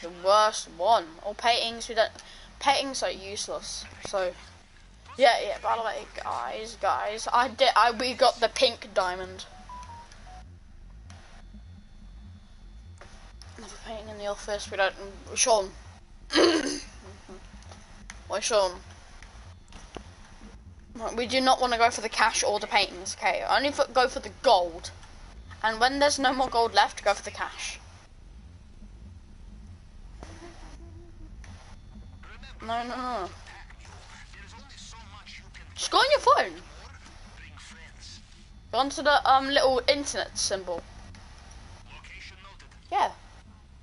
The worst one. All paintings, we don't... Paintings are useless, so... Yeah, by the way, guys, we got the pink diamond. Another painting in the office, we don't... Sean. Why, Sean? We do not want to go for the cash or the paintings, okay? Only go for the gold. And when there's no more gold left, go for the cash. No. Just go on your phone. Go onto the little internet symbol. Yeah.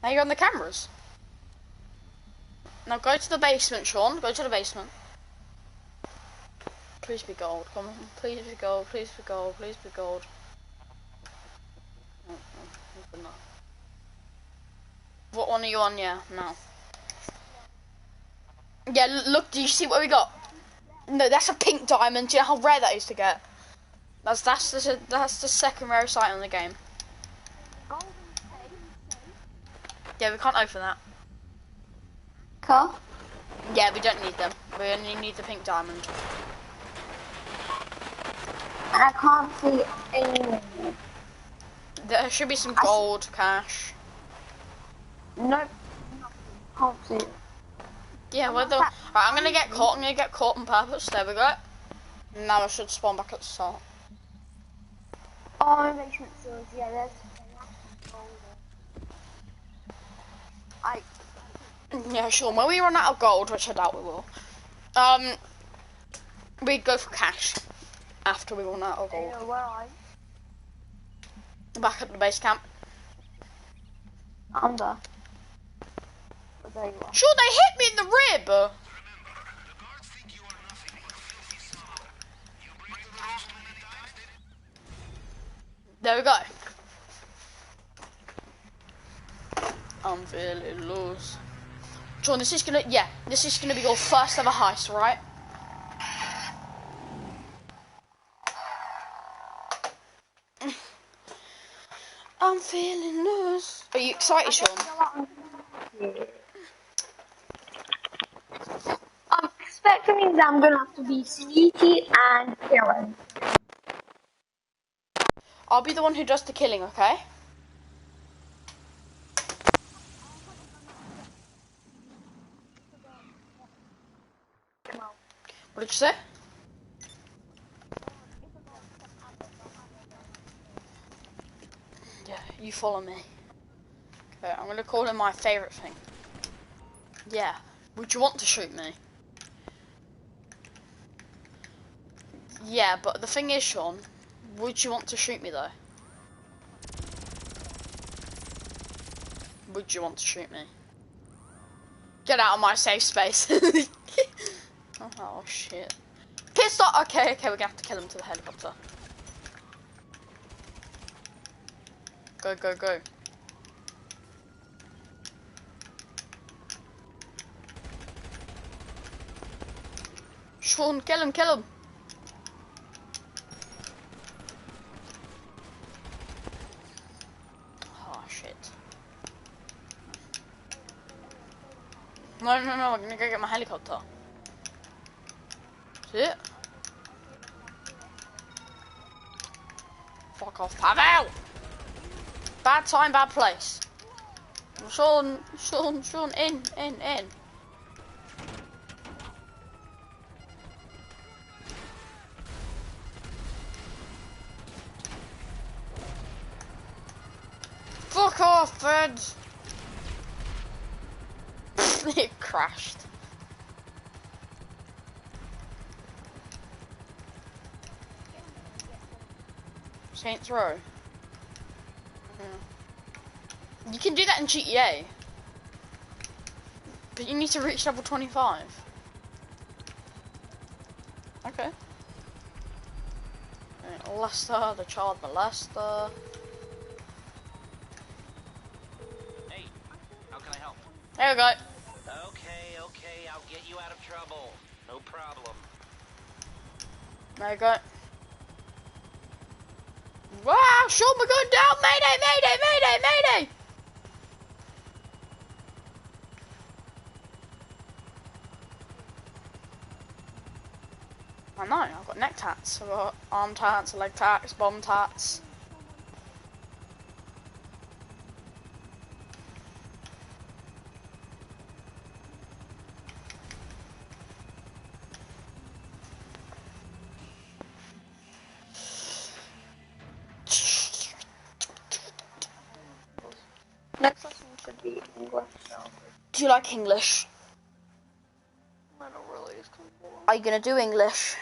Now you're on the cameras. Now go to the basement, Sean. Go to the basement. Please be gold. Come on. Please be gold. Please be gold. Please be gold. No. What one are you on? Yeah, no. Yeah, look, do you see what we got? No, that's a pink diamond. Do you know how rare that is to get? That's the second rarest item in the game. Yeah, we can't open that. Car? Yeah, we don't need them. We only need the pink diamond. And I can't see any. There should be some gold, cash. Nope. Can't see it. Yeah, well, right, I'm gonna get caught. I'm gonna get caught on purpose. There we go. Now I should spawn back at the start. Oh, basement sewers. Yeah, there's. Yeah, sure. When we run out of gold, which I doubt we will, we go for cash after we run out of gold. Where are you? Back at the base camp. Under. There you are. Sure, they hit me in the rib. There we go. I'm feeling loose. John, this is gonna be your first ever heist, right? I'm feeling loose. Are you excited, Sean? I'm expecting that I'm gonna have to be sneaky and killing. I'll be the one who does the killing, okay? What did you say? Yeah, you follow me. Okay, I'm gonna call him my favourite thing. Yeah. Would you want to shoot me? Yeah, but the thing is, Sean, would you want to shoot me though? Would you want to shoot me? Get out of my safe space. Oh shit. Pistol! Okay, we're gonna have to kill him to the helicopter. Go. Sean, kill him. Oh shit. No, I'm gonna go get my helicopter. See it? Fuck off, Pavel! Bad time, bad place. Sean, in. Fuck off, Fred! It crashed. Saints Row. You can do that in GTA. But you need to reach level 25. Okay. Right, Lester, the child molester. Hey, how can I help? There we go. Okay, I'll get you out of trouble. No problem. There you go. Wow, Sean, we're going down! Mayday! I know, I've got neck tats, I've got arm tats, leg tats, bomb tats. Next lesson should be English. Do you like English? I don't really. It's kind of boring. Are you gonna do English?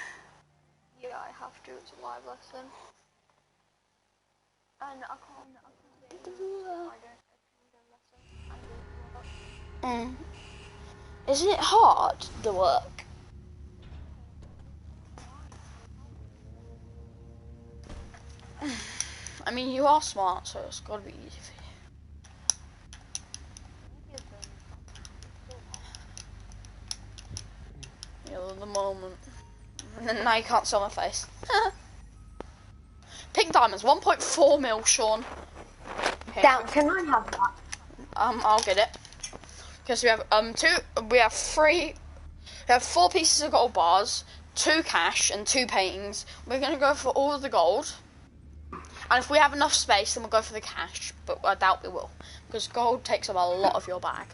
Yeah, I have to. It's a live lesson. And I can't do it. I don't actually do a lesson. Isn't it hard, the work? I mean, you are smart, so it's gotta be easy for you. Yeah, at the moment. And then now you can't see my face. Pink diamonds, 1.4 mil, Sean. Okay. Down, can I have that? I'll get it. Because we have we have 4 pieces of gold bars, 2 cash, and 2 paintings. We're gonna go for all of the gold. And if we have enough space, then we'll go for the cash. But I doubt we will, because gold takes up a lot of your bag.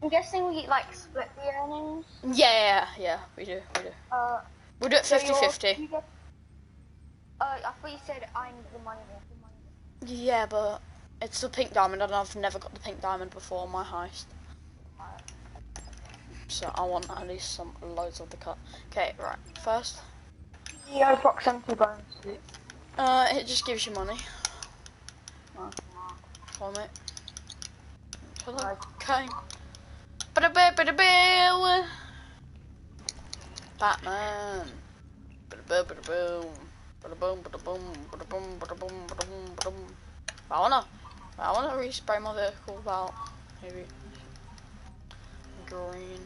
I'm guessing we like split the earnings. Yeah, we do. We'll do it 50-50. I thought you said I'm the money. Yeah, but it's a pink diamond, and I've never got the pink diamond before on my heist. So I want at least some loads of the cut. Okay, right. First. Yeah, proximity bonus. It just gives you money. Follow me. Okay. Ba-da-ba-ba-da-boo. Batman. Ba-da-ba-ba-da-boom. Ba-da-boom, ba-da-boom, ba-da-boom, ba-da-boom, ba-da-boom, ba-da-boom. I wanna respray my vehicle about maybe green.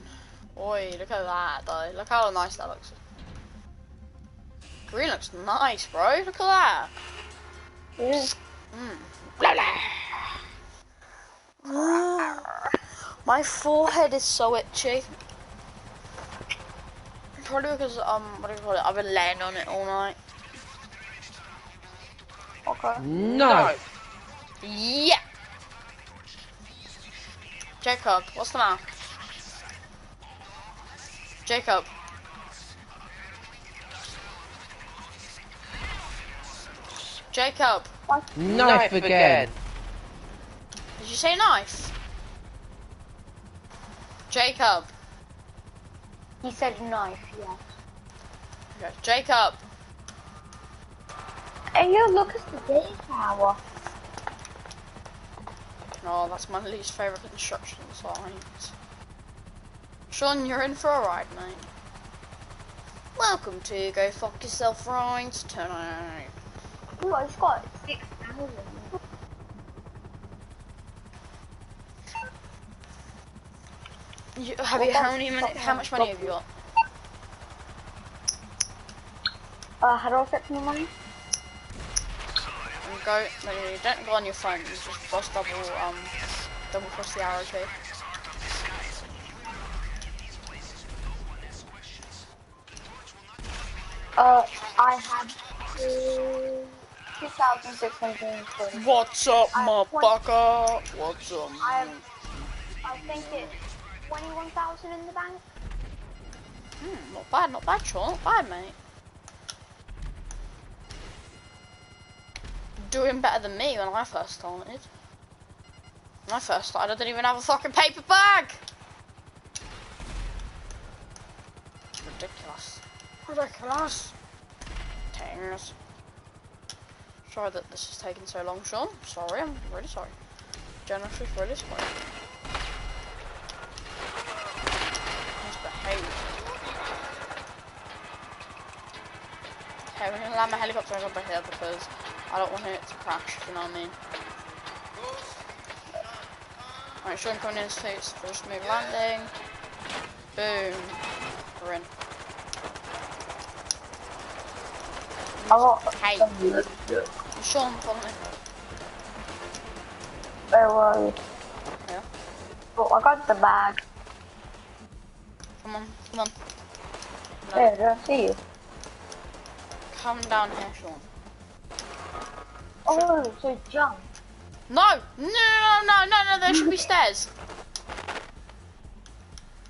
Oi, look at that though. Look how nice that looks. Green looks nice, bro. Look at that. Yeah. Blah, blah. My forehead is so itchy. Probably because what do you call it? I've been laying on it all night. Okay. No. Yeah. Jacob, what's the matter? Jacob. Jacob. Knife again. Did you say knife? Jacob. He said knife, yeah. Okay. Jacob. Hey, yo, look at the day tower. Oh, that's my least favourite construction site. Sean, you're in for a ride, mate. Welcome to Go Fuck Yourself Rides tonight. Ooh, I just got 6,000. How much money have you got? How do I set new money? No, you don't go on your phone, you just press double press the arrow key. I have 2,640. What's up, motherfucker? What's up? I think it's 21,000 in the bank. Not bad, Sean, not bad, mate. Doing better than me when I first started. When I first started, I didn't even have a fucking paper bag! Ridiculous. Tings. Sorry that this is taking so long, Sean. Sorry, I'm really sorry. Genesis, really sorry. Misbehave. Okay, we're gonna land my helicopter over here because I don't want it to crash, if you know what I mean. Alright, Sean coming in states for a smooth landing. Boom. We're in. Hey. Sean, follow me. Where were you? Yeah. Oh, I got the bag. Come on. Where did I see you? come down here, Sean. Oh, so jump. No, there should be stairs.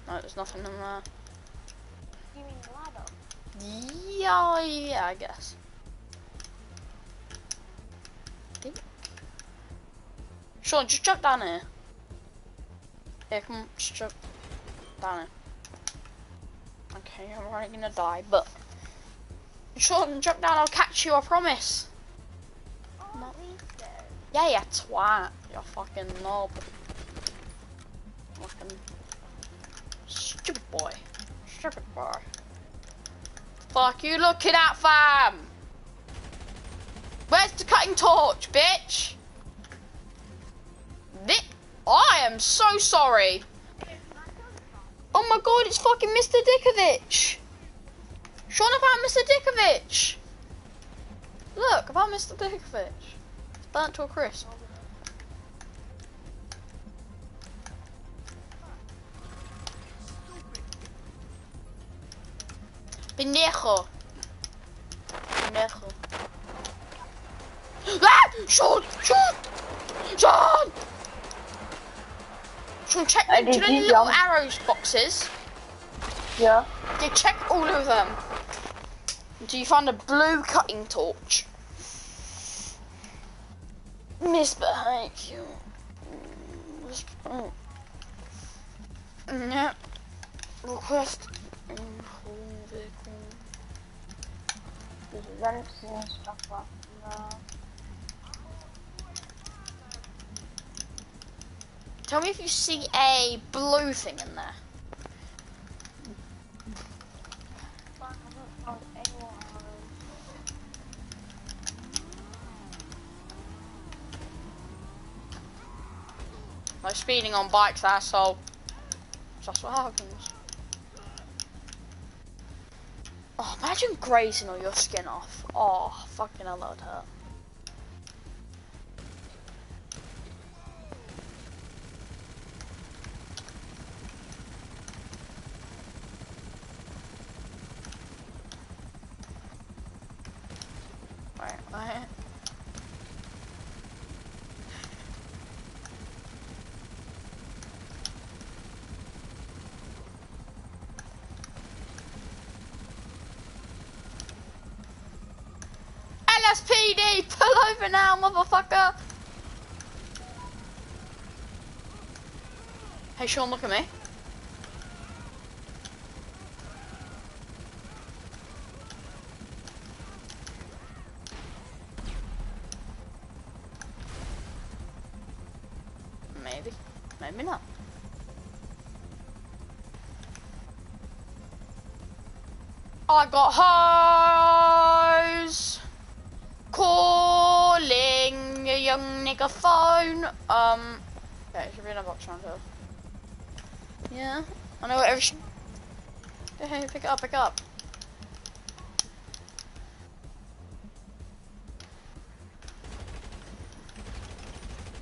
No, there's nothing in there. You mean ladder? Yeah, I guess. Sean, just jump down here. Yeah, come on, just jump down here. Okay, I'm already gonna die, but Sean, jump down, I'll catch you, I promise. Oh, these stairs. Yeah, you twat. You fucking knob. Fucking stupid boy. Stupid boy. Fuck you looking at, fam? Where's the cutting torch, bitch? I am so sorry. Oh my god, it's fucking Mr. Dickovich. Sean, I found Mr. Dickovich. Look, I found Mr. Dickovich. It's burnt to a crisp. Pendejo. Pendejo. Ah! Sean! Sean! Sean! Sean, check the little arrows boxes. Yeah. Yeah, check all of them. Until you find a blue cutting torch. Misbehave you. Yeah. Request. There's vents and stuff like that. Tell me if you see a blue thing in there. No speeding on bikes, asshole. That's what happens. Oh, imagine grazing all your skin off. Oh, fucking hell, that would hurt. Right. LSPD, pull over now, motherfucker! Hey Sean, look at me. Maybe not. I got hose calling a young nigga phone. Yeah, it should be in a box around here. Yeah, I know what every. Hey, pick it up, pick it up.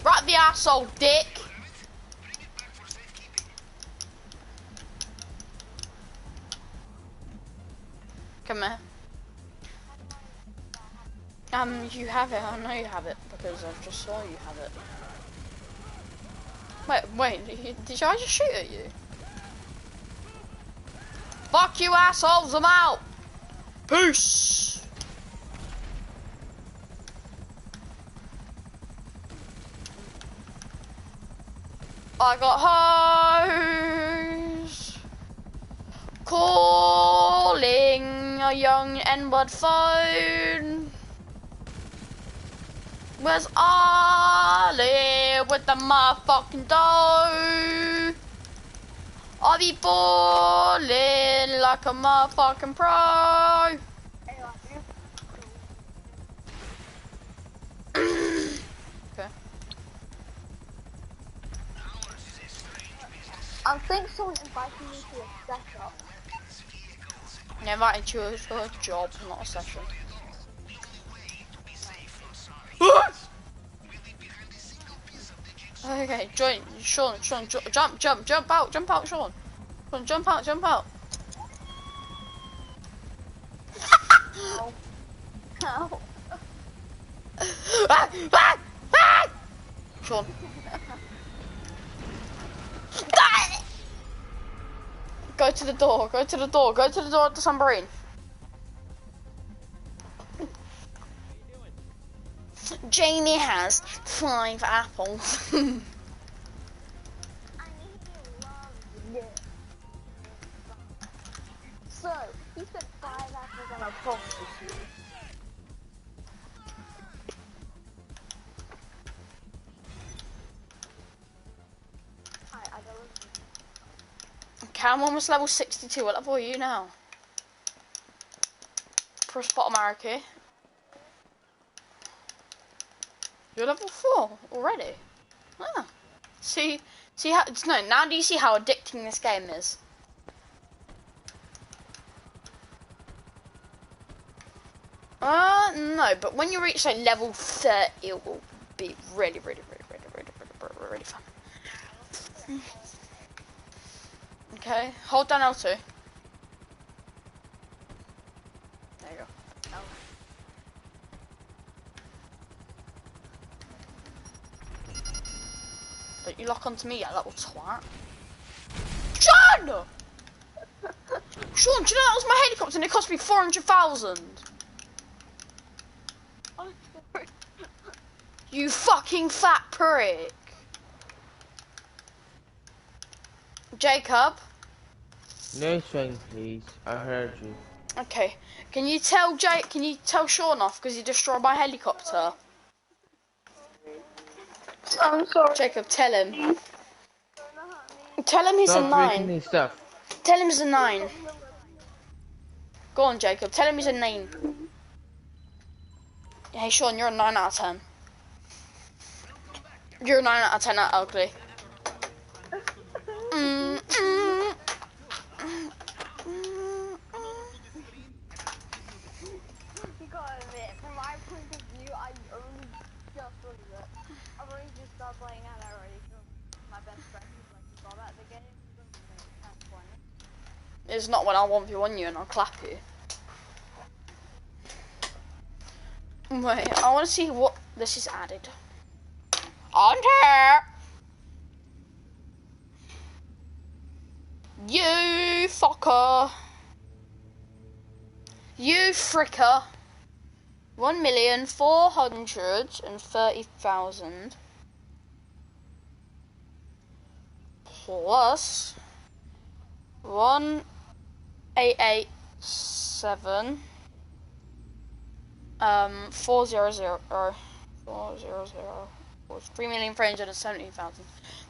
Right the asshole, dick. Come here. You have it. I know you have it because I just saw you have it. Wait, did I just shoot at you? Fuck you assholes, I'm out! Peace! I got hose calling a young N-word phone. Where's Ollie with the motherfucking dough? I be balling like a motherfucking pro. Okay. I think someone invited me to a setup. I invited you to a job, not a session. Okay, join, Sean, jump out, Sean. Sean, jump out. No. Ow. Ah! Ah! Ah! Sean. Ah! Go to the door, go to the door, go to the door of the submarine. Jamie has 5 apples. I need love. So, he said 5 apples on a prostitute. I don't. Okay, I'm almost level 62. What level are you now? Press bottom arrow key. You're level 4 already. Ah. See how, no, now do you see how addicting this game is? No, but when you reach like level 30, it will be really fun. Okay, hold down L2. There you go. Don't you lock onto me, you little twat. Sean! Sean, do you know that was my helicopter and it cost me 400,000? You fucking fat prick. Jacob? No strain, please. I heard you. Okay. Can you tell Sean off because he destroyed my helicopter? I'm sorry. Jacob, tell him. Tell him he's a Stop breaking 9. his stuff. Tell him he's a 9. Go on, Jacob. Tell him he's a 9. Hey, Sean, you're a 9 out of 10. You're a 9 out of 10 at ugly. You gotta admit, from my point of view, I only just started it. I've only just started playing that already. My best friend is like, you got at the game. That's funny. It's not when I'll 1v1 you and I'll clap you. Wait, I want to see what this is added. On here! You fucker! You fricker! 1,430,000 plus 1,887 400 was 3,370,000.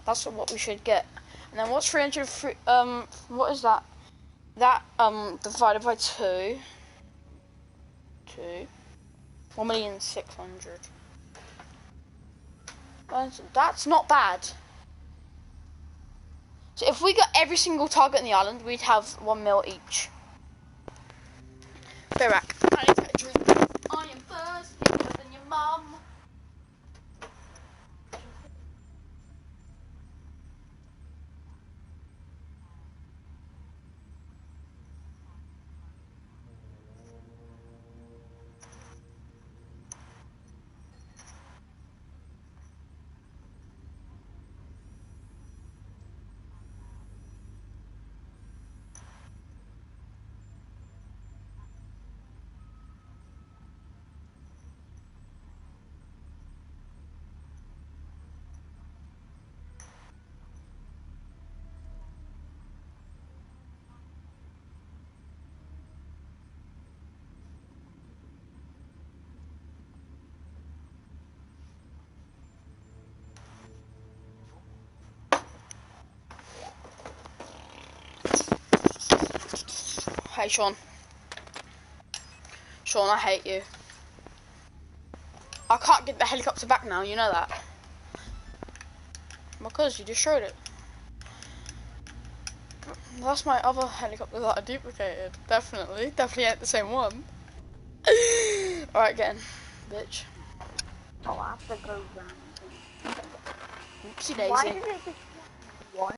That's what we should get. And then what's 300? What is that? That divided by 2. 1,600,000. That's not bad. So if we got every single target in the island, we'd have 1 mil each. Be back. I need to get a drink. I am thirsty more than your mum. Hey, Sean. Sean, I hate you. I can't get the helicopter back now, you know that. Because you destroyed it. That's my other helicopter that I duplicated. Definitely ain't the same one. Alright, get in, bitch. Oh, I have to go round. Oopsie daisy. Why did it just one?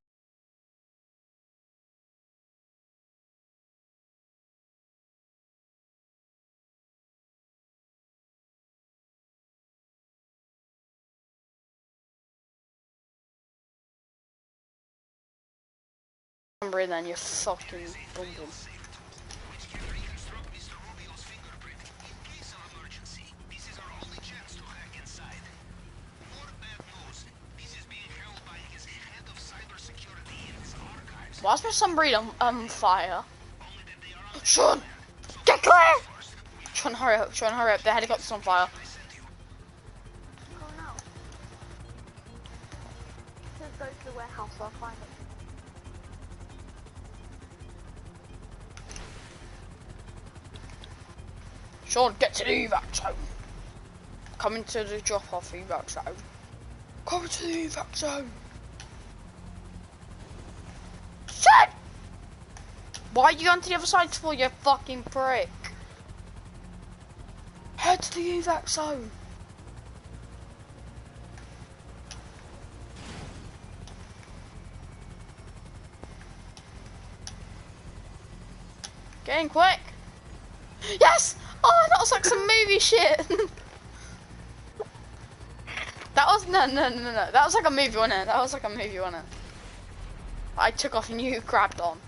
number in then, you fucking bum. Why is my submarine on fire? Sean! Get clear! Sean, hurry up, Sean, hurry up. The helicopter's on fire. Oh no. Just go to the warehouse, I'll find it. Sean, get to the evac zone. Coming to the drop-off evac zone. Coming to the evac zone. Shit! Why are you going to the other side for, you fucking prick? Head to the evac zone. Get in quick. Yes! Oh, that was like some movie shit. That was, no. That was like a movie, wasn't it? That was like a movie, wasn't it? I took off and you grabbed on.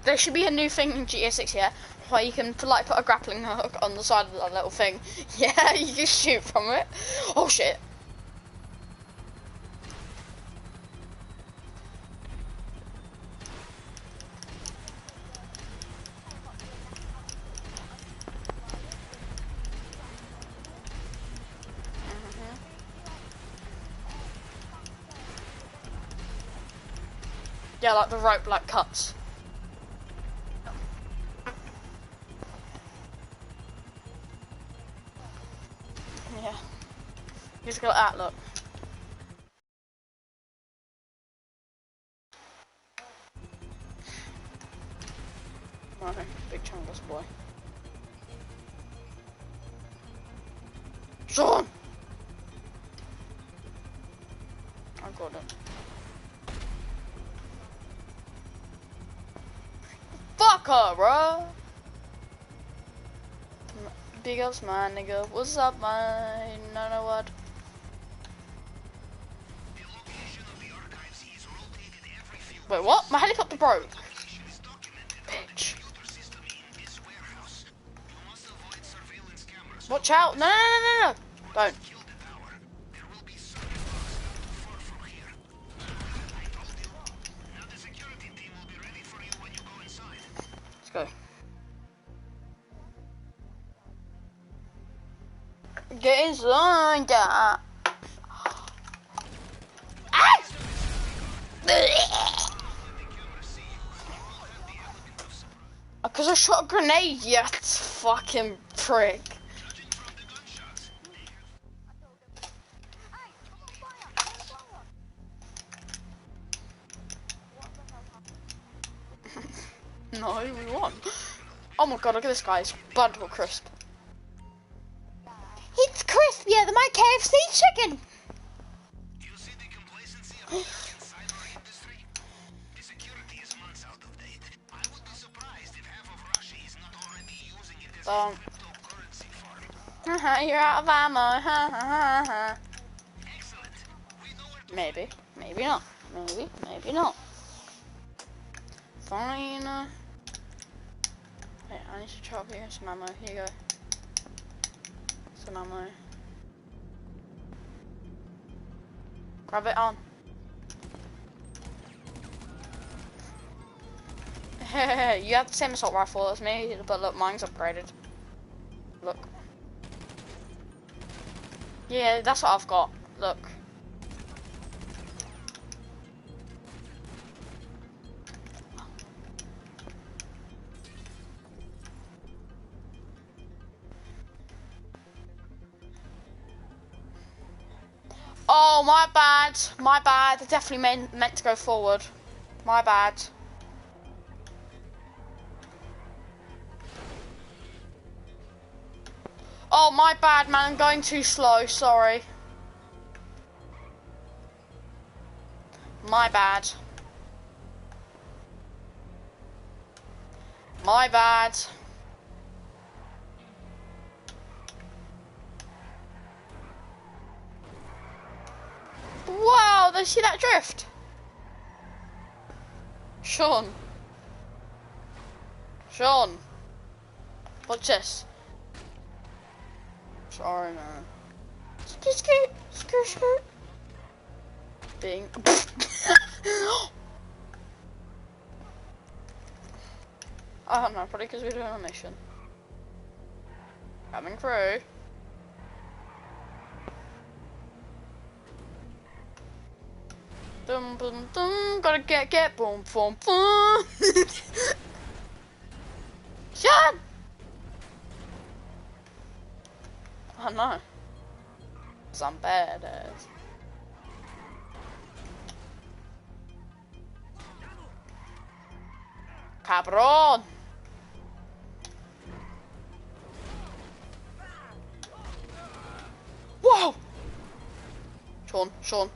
There should be a new thing in GTA 6 here, where you can like put a grappling hook on the side of that little thing. Yeah, you can shoot from it. Oh shit. Yeah, like the rope like cuts. Yeah. Just got that look. Okay, big chungus boy. Sean! I got it. Fuck her, bro! Big ups, my nigga. What's up, my know what? Wait, what? My helicopter broke. Bitch. Watch out! No! Don't. Let's go. Get inside that. Because I shot a grenade, you fucking prick. No, we won. Oh my god, look at this guy. It's bundle crisp. It's crispier than my KFC chicken. You see the complacency of the cyber industry? The security is months out of date. I would be surprised if half of Russia is not already using it as a cryptocurrency form. You're out of ammo. Excellent. We know where to Maybe. Maybe not. Maybe not. Fine. Wait, I need to chop here some ammo. Here you go. Some ammo. Grab it on. You have the same assault rifle as me, but look, mine's upgraded. Look. Yeah, that's what I've got. Look. Oh, my bad. My bad. I definitely meant to go forward. My bad. Oh, my bad, man. I'm going too slow. Sorry. My bad. My bad. Wow, did you see that drift? Sean. Sean. Watch this. Sorry, man. Scoot, scoot, scoot, scoot. Being. I don't know, probably because we're doing a mission. Coming through. Dum dum dum, gotta get boom boom boom. Sean! Oh no. Some badass. Cabron! Whoa! Sean, Sean.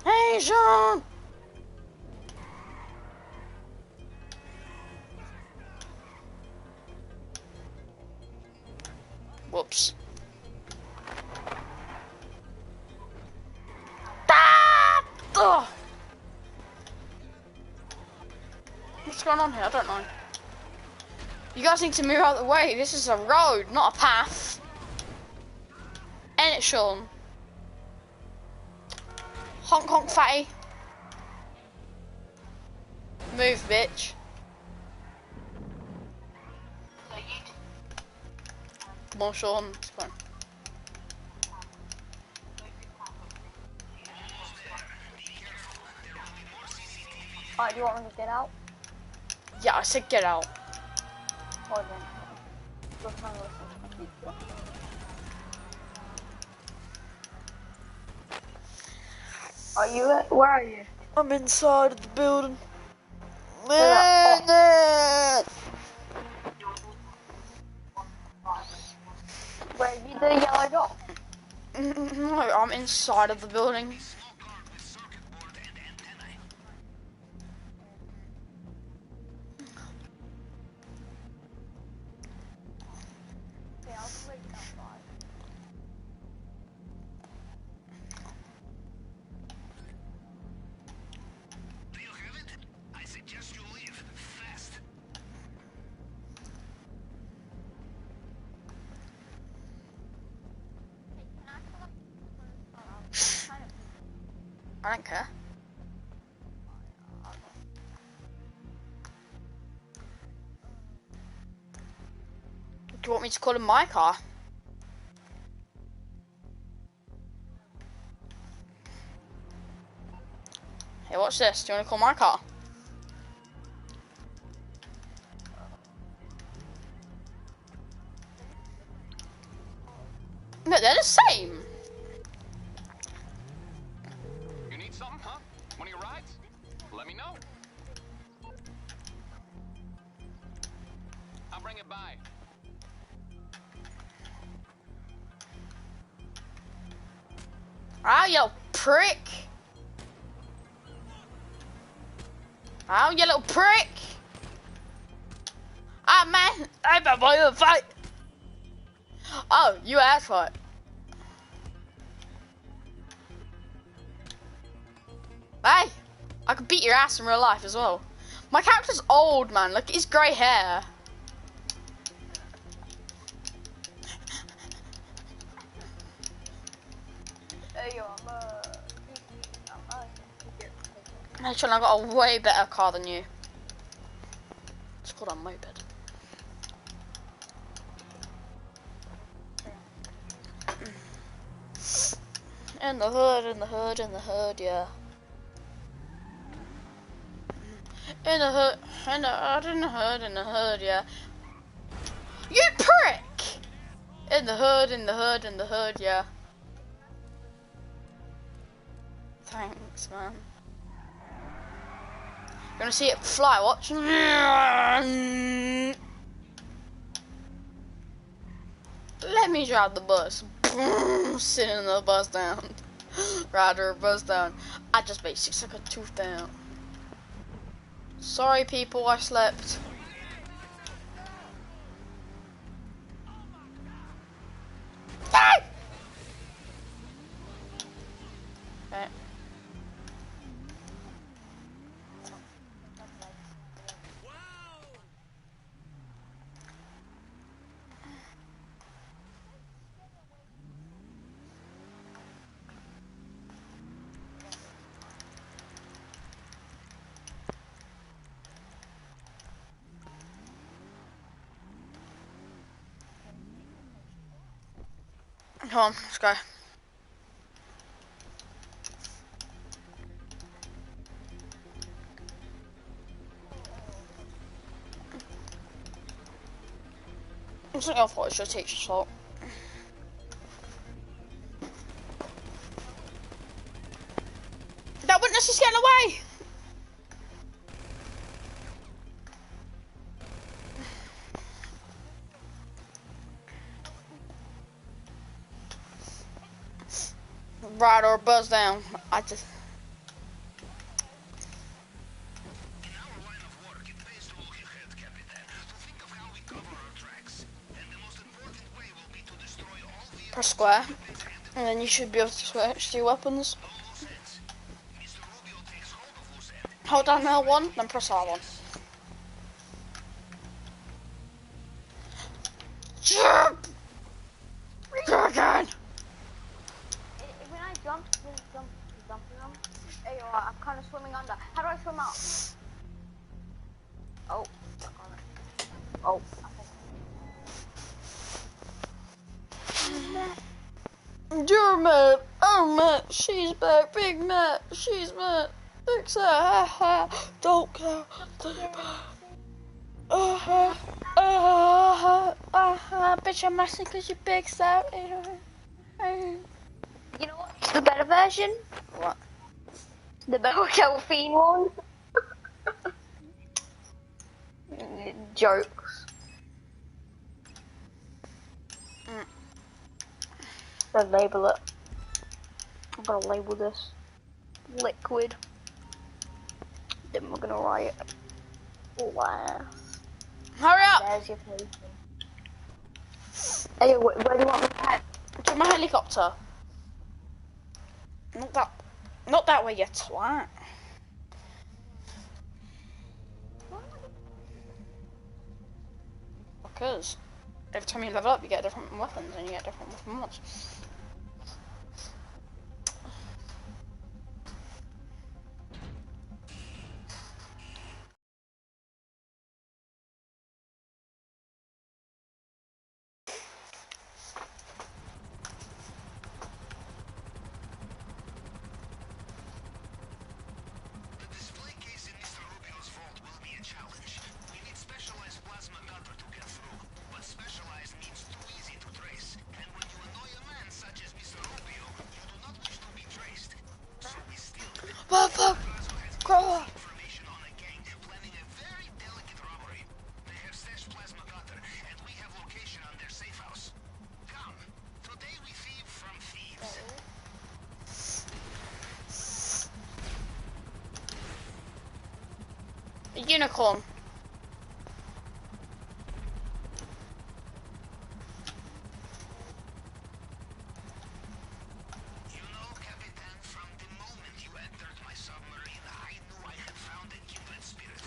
Hey, Sean! Whoops. Ah! Ugh. What's going on here? I don't know. You guys need to move out of the way. This is a road, not a path. Ain't it, Sean? Honk honk fatty. Move, bitch. Come on, Sean. Let's go. Alright, do you want me to get out? Yeah, I said get out. Hold on. Just trying to listen to my pizza. Are you at, where are you? I'm inside of the building. Where are you, the yellow dot? No, I'm inside of the building. Okay, I'll be waiting outside. Do you have it? I suggest you leave fast. I don't care. Do you want me to call in my car? Hey, watch this. Do you want to call my car? No, they're the same. You need something, huh? One of your rides? Let me know. I'll bring it by. Ah, you prick. Oh, you little prick. Ah, man. I'm a boy to fight. Oh, you asked for it. Hey, I could beat your ass in real life as well. My character's old, man. Look at his grey hair. Hey, yo, Actually, I got a way better car than you. It's called a moped. In the hood, in the hood, in the hood, yeah. In the hood, in the hood, in the hood, in the hood, yeah. You prick! In the hood, in the hood, in the hood, yeah. Thanks, man. You wanna see it fly? Watch. Let me drive the bus. Sitting the bus down. Ride her bus down. I just basically suck a tooth down. Sorry, people, I slept. Ah! Okay. Come on, let's go. It's not your fault, it's your teacher's fault. That witness is getting away! Right, or buzz down. I just... In our line of work, it pays to look ahead, Captain, to think of how we cover our tracks. And the most important way will be to destroy all vehicles. Press square, and then you should be able to switch to your weapons. No loose ends. Mr. Rubio takes hold of loose end. Hold down L1, then press R1. Jump! Again! When I jumped, jumping them. Hey, I'm kind of swimming under. How do I swim out? Oh, stuck on it. Oh, You're mad. I'm mad. She's back. Big mad. She's mad. Big sad. Ha ha. Don't care. Bitch, I'm messing because you're big sad. you know what? The better version? What? The better Delphine one? Jokes. Then label it. I'm gonna label this liquid. Then we're gonna write laugh. Hurry up! There's your face. Hey, where do you want me to head? To my helicopter. Not that way, you twat. Because every time you level up, you get different weapons and you get different weapon mods. The display case in Mr. Rubio's vault will be a challenge. We need specialized plasma gutter to get through, but specialized means too easy to trace. And when you annoy a man such as Mr. Rubio, you do not wish to be traced. So we steal it. What the fuck? Grow up. Information on a gang planning a very delicate robbery. They have stashed plasma gutter, and we have location on their safe house. Come, today we thieve from thieves. A unicorn. You know, Capitan, from the moment you entered my submarine, I knew I had found a kindred spirit.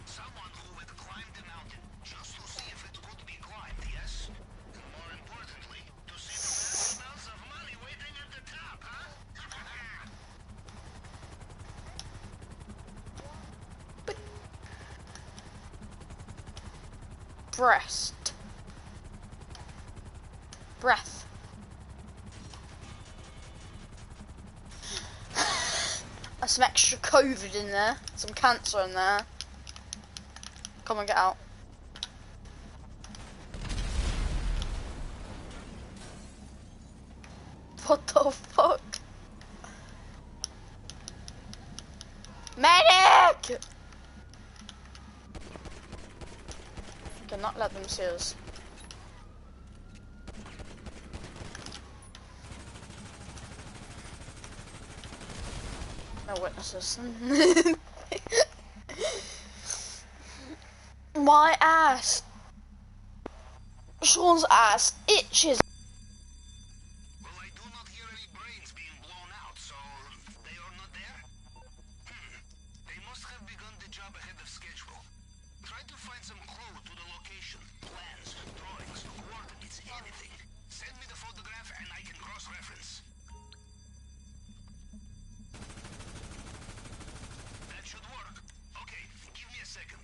Someone who had climbed the mountain just to see if it could be climbed, yes? And more importantly, to see the vast amounts of money waiting at the top, huh? Breast. Breath. There's some extra COVID in there. Some cancer in there. Come on, get out. What the fuck? Medic! Cannot let them see us. No witnesses. My ass. Sean's ass itches. Well, I do not hear any brains being blown out, so they are not there? They must have begun the job ahead of schedule. Try to find some clue to the location. Plans, drawings, coordinates, anything. Send me the photograph and I can cross-reference. That should work. Okay, give me a second.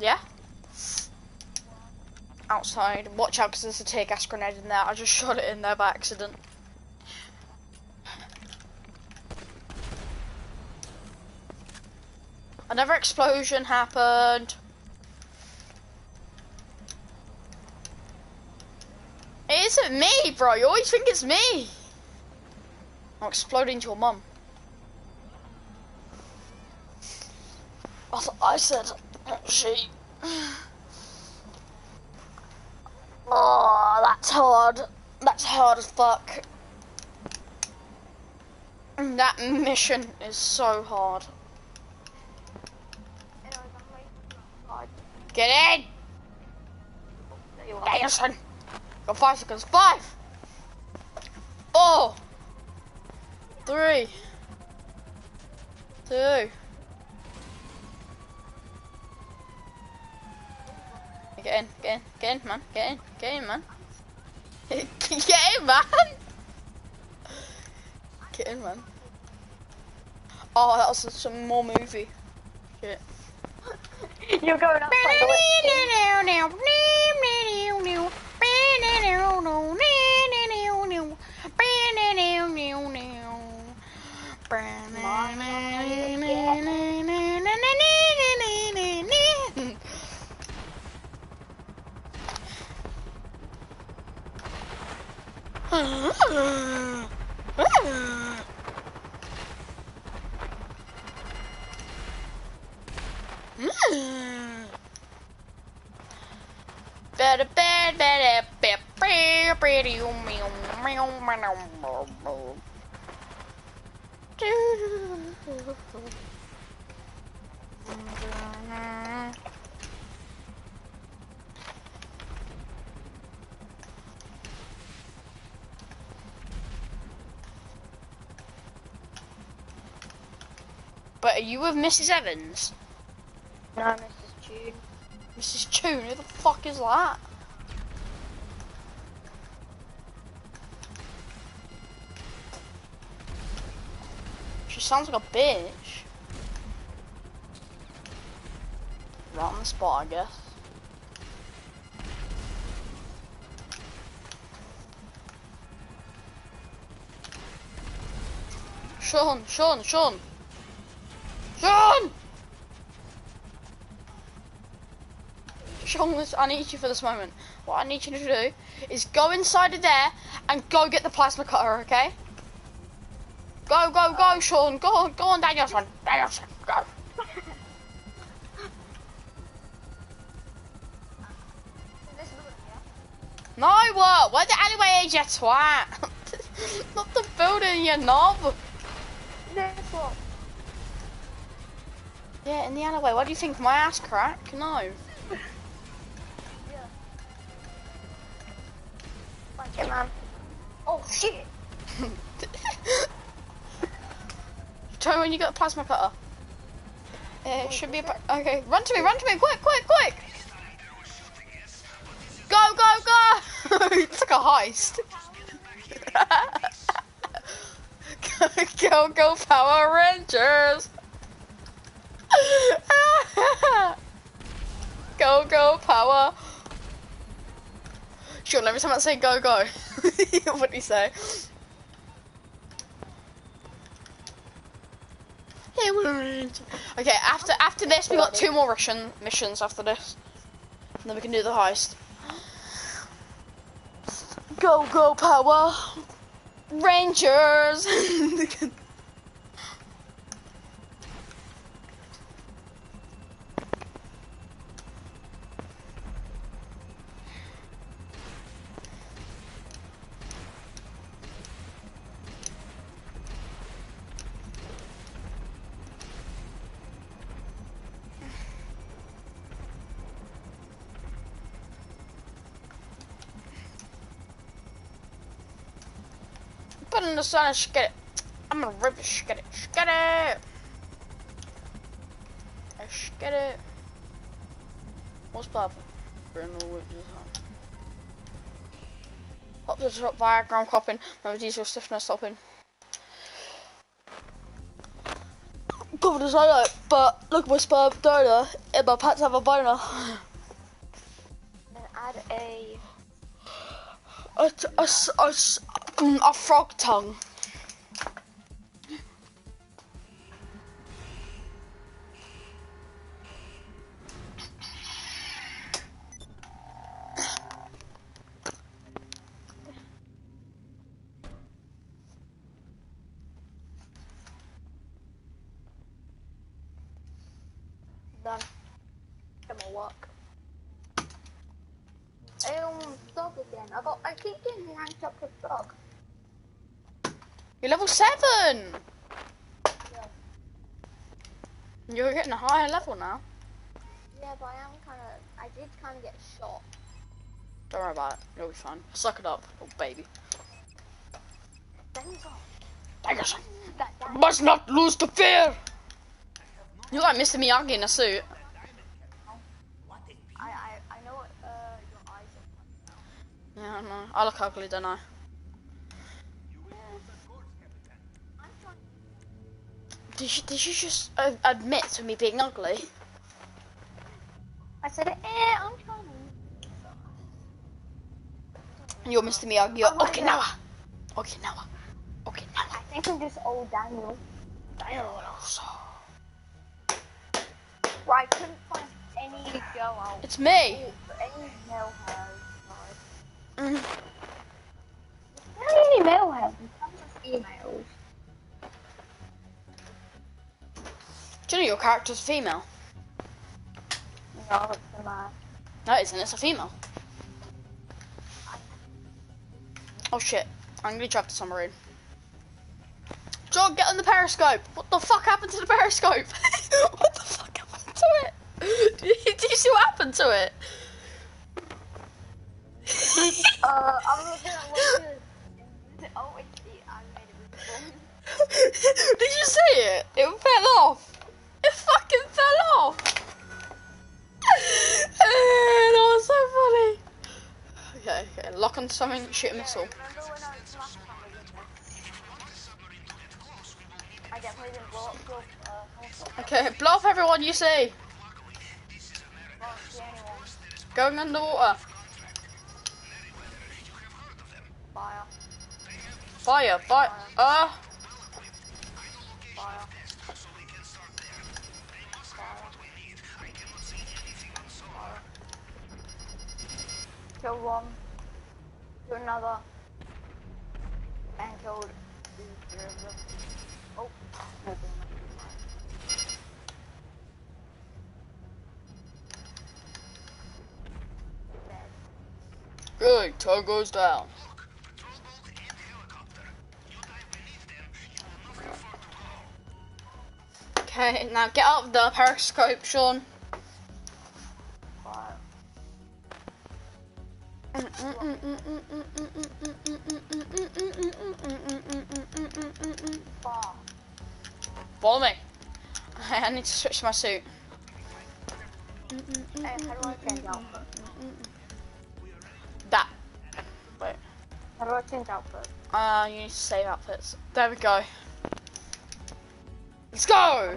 Yeah? Outside. Watch out because there's a tear gas grenade in there. I just shot it in there by accident. Another explosion happened. It isn't me, bro. You always think it's me. I'm exploding to your mum. I said, she. Oh, that's hard. That's hard as fuck. That mission is so hard. Anyways, I'm waiting outside. Get in! There you are. Get in, son. Got 5 seconds. 5, 4, 3, 2. Get in, man. Get in, man. Get in, man. Get in, man. Oh, that was some more movie. Shit. You're going outside But are you with Mrs. Evans? No, Mrs. June. Mrs. Tune? Who the fuck is that? She sounds like a bitch. Right on the spot, I guess. Sean! Sean, I need you for this moment. What I need you to do is go inside of there and go get the plasma cutter, okay? Go, Sean. Go on, Danielson. Danielson, go. This is the one, yeah? No, what? Where the alleyway is, you twat? Not the building, you knob. This one. Yeah, in the alleyway. What do you think? My ass crack? No. Yeah. Thank you, man. Oh, shit. Tell me when you got the plasma cutter. It should be okay. Run to me, quick! Go! It's like a heist. Go, Power Rangers! Go, Power! Sure, every time I say go. What do you say? Okay, after this we got 2 more missions after this. And then we can do the heist. Go, Power Rangers! Put in the sun and get it. I'm gonna rip it, get it. Get it. What's poppin'? Hop to the top, diagram copping. Remember diesel stiffness stopping. Go, covered as I like, but look at my sperm donor, and my pants have a boner. Then add a... A frog tongue. Done. Come on, work. Dog again. I keep getting ranked up with dog. You're level 7. Yeah. You're getting a higher level now. Yeah, but I did kind of get shot. Don't worry about it. You'll be fine. Suck it up, little baby. Dang it. Dang That Must not lose the fear. You're like Mr. Miyagi in a suit. I know what your eyes are. Yeah, I know. I look ugly, don't I? I'm trying. Did you just admit to me being ugly? I said, I'm trying. You're Mr. Miyagi. You're Oh my Okinawa. Okinawa. I think I'm just old Daniel. Well, I couldn't find any girl out. It's me. Any male hairs. Mm. Not any male hairs. Some are females. Do you know your character's female? No, it's a man. No, it isn't. It's a female. Oh shit. I'm gonna drive the submarine. John, get on the periscope. What the fuck happened to the periscope? What the fuck happened to it? Do you see what happened to it? I'm looking at what it. Oh, it's the animated response. Did you see it? It fell off. It fucking fell off. That was so funny. Okay. Lock on something, shoot a missile. Remember when I was last time I did this? I definitely didn't blow up your Okay, blow up everyone you see. won't see anyone. Going underwater. Fire. Fire. Fire. Fire. Kill one. Kill another. And killed the three of them. Oh, no, Good, toe goes down. Okay, now get out of the periscope, Sean. fire. Fire. Follow me. I need to switch my suit. Hey, how do I change outfit? That. Wait. How do I change outfit? You need to save outfits. There we go. Let's go!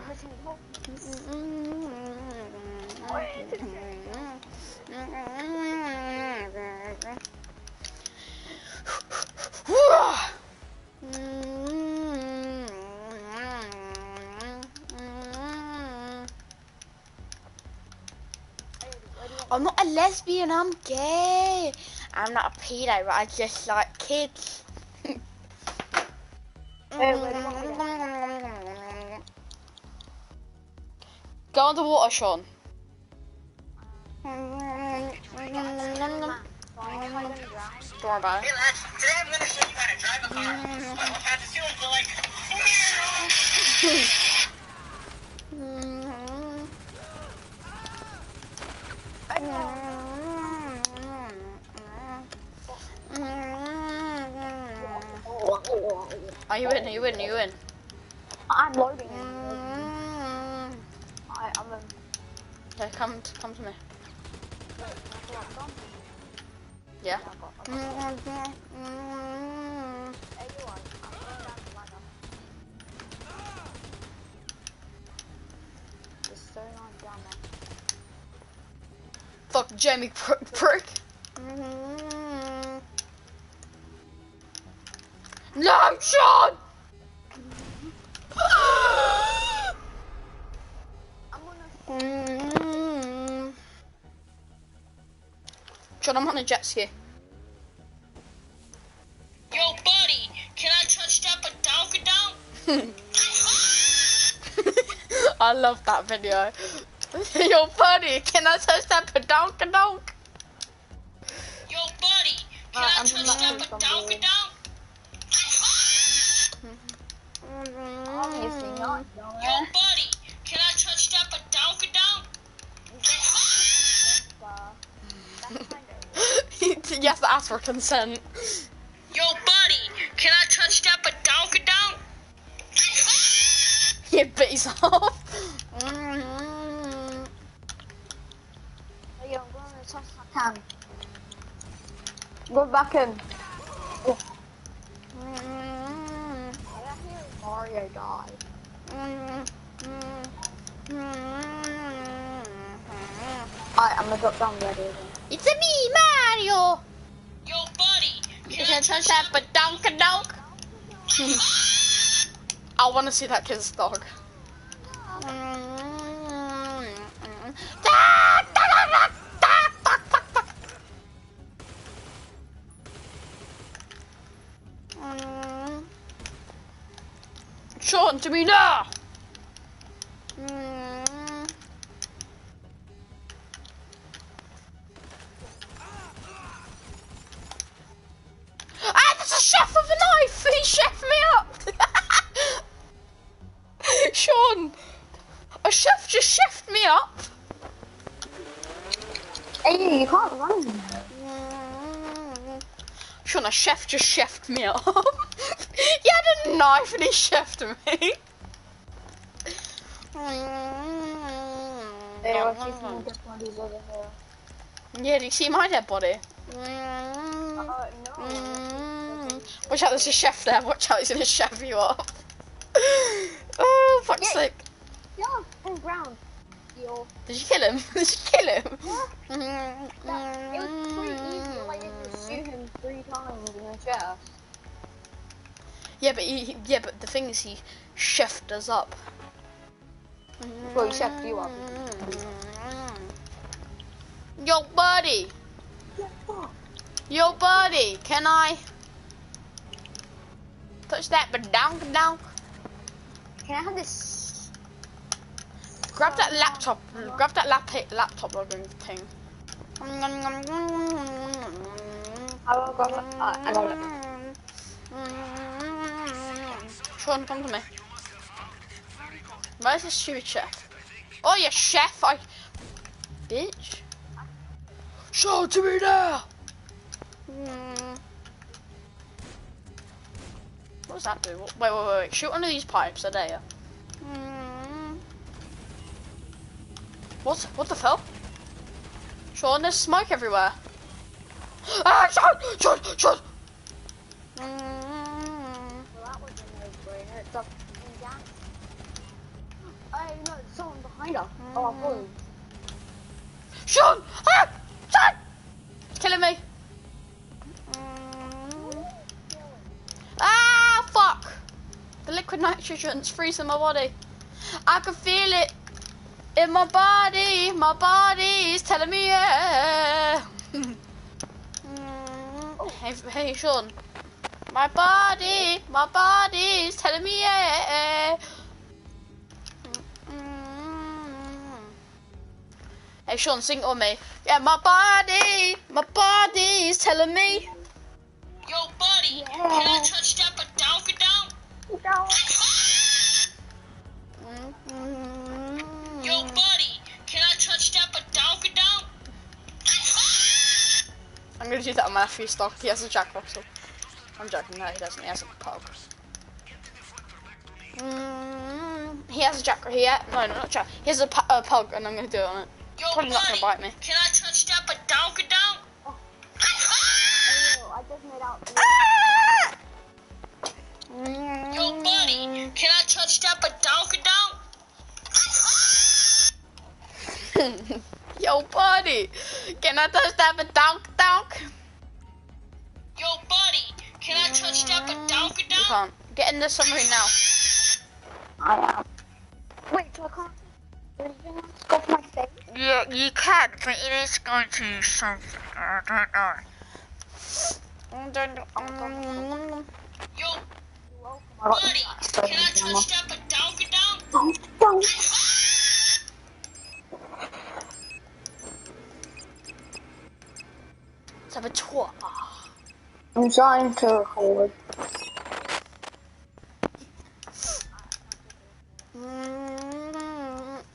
I'm not a lesbian, I'm gay. I'm not a pedo, but I just like kids. Hey, where do you want me to go? Go underwater, Sean. Fine, am I gonna drown? Don't worry about it. Hey lads, today I'm gonna show you how to drive a car. I won't have to steal it for like... Are you in? Are you in? Are you in? I'm loading it. I'm in. Okay, come to me. Yeah. Hey, you are. I'm going down the ladder. Fuck Jamie prick. No, Sean! Sean, I'm on a jet ski. Yo, buddy, can I touch that badonka-donk? I love that video. Yo, buddy, can I touch that badonka-donk? Yo, buddy, can I touch that badonka-donk? Obviously not. Yo, buddy, can I touch that badonka-donk? You have to ask for consent. Yo, buddy, can I touch that badonka-donk? You bit his off. Yo, I'm going to touch my can. Go back in. Oh. Mario died. Alright, I'm gonna drop down ready again. It's a me, Mario. Yo, buddy, Can I touch that badonka-donk? I want to see that kid's dog. Sean, to me now! Ah, there's a chef with a knife! He chefed me up! Sean! A chef just chefed me up! Hey, you can't run. Sean, a chef just chefed me up. He had a knife and he chefed me. Hey, I see some dead bodies over here. Yeah, do you see my dead body? No. Watch out, there's a chef there. Watch out, he's gonna chef you up. Oh, fuck's Yeah. sake. Yeah, on ground. Yo. Did you kill him? Did you kill him? It was pretty easy. Like, you just shoot him 3 times in the chest. Yeah, but the thing is, he chefed us up. Well, he chefed you up. Yo, buddy. Yo, buddy. Can I touch that badonka-donk? Can I have this? Grab that laptop. Grab that laptop logging thing. I will go. I got it. Sean, come to me. Where's this stupid chef? Oh, yeah, chef. Bitch. Show to me now. What does that do? Wait. Shoot one of these pipes. Are there? What the hell? Sean, there's smoke everywhere. Ah, Sean! Well, that was a no-brainer. It's up and down. Oh, no, there's someone behind us. Oh, I thought. Sean! Ah! Sean! Killing me. Ah, fuck! The liquid nitrogen's freezing my body. I can feel it in my body. My body's telling me yeah. Hey, Sean. My body's telling me yeah. Hey, Sean, sing it on me. Yeah, my body's telling me. Yo, buddy, can I touch that badonka-donk? Yo, buddy, can I touch that badonka-donk? I'm gonna do that on my nephew stock. He has a Jack Russell. I'm joking, no, he doesn't. He has a pug. He has a Jack. No, not Jack. He has a pug, and I'm gonna do it on it. Yo, Probably not buddy, gonna bite me. can I touch that badonka-donk? Oh, I just made out. Yo, buddy, can I touch that badonka-donk? Yo, buddy, can I touch that badonk? Yo, buddy, can I touch that You badonk-a-donk? can't. Get in the submarine now. I am. Wait, so I can't do anything else? Go for my face? Yeah, you can, but it is going to use something. I don't know. Yo, Welcome. buddy, can I touch that badonk-a-donk? Don't. Saboteur. I'm trying to record.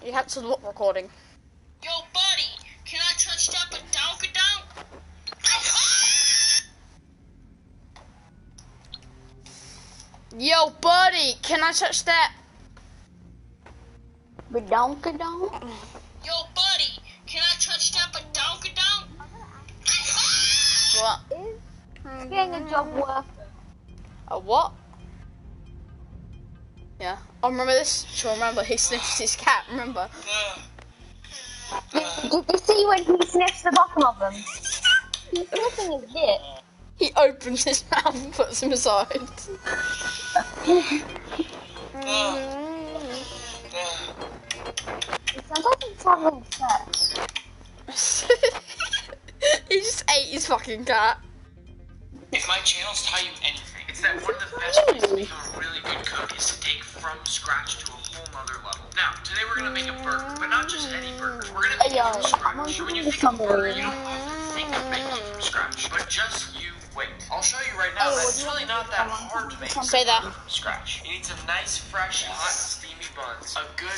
You have to look recording. Yo, buddy, can I touch that badonk-a-donk? Yo, buddy, can I touch that? Badonk-a-donk? Yo, buddy, can I touch that badonk-a-donk? What? Is getting a job worth A what? Yeah. Oh, remember this? Sure, remember. He sniffs his cat, remember? it? Did you see when he sniffs the bottom of them? He's sniffing his dick. He opens his mouth and puts him aside. It sounds like he's having sex. He just ate his fucking cat. If my channels tell you anything, it's that one of the best ways to become a really good cook is to take from scratch to a whole nother level. Now, today we're gonna make a burger, but not just any burger. We're gonna make it from scratch. When you think of burger, you don't often think of making it from scratch, but just you wait. I'll show you right now that it's really not that hard to make a Say that. burger from scratch. You need some nice, fresh, hot, steamy buns. A good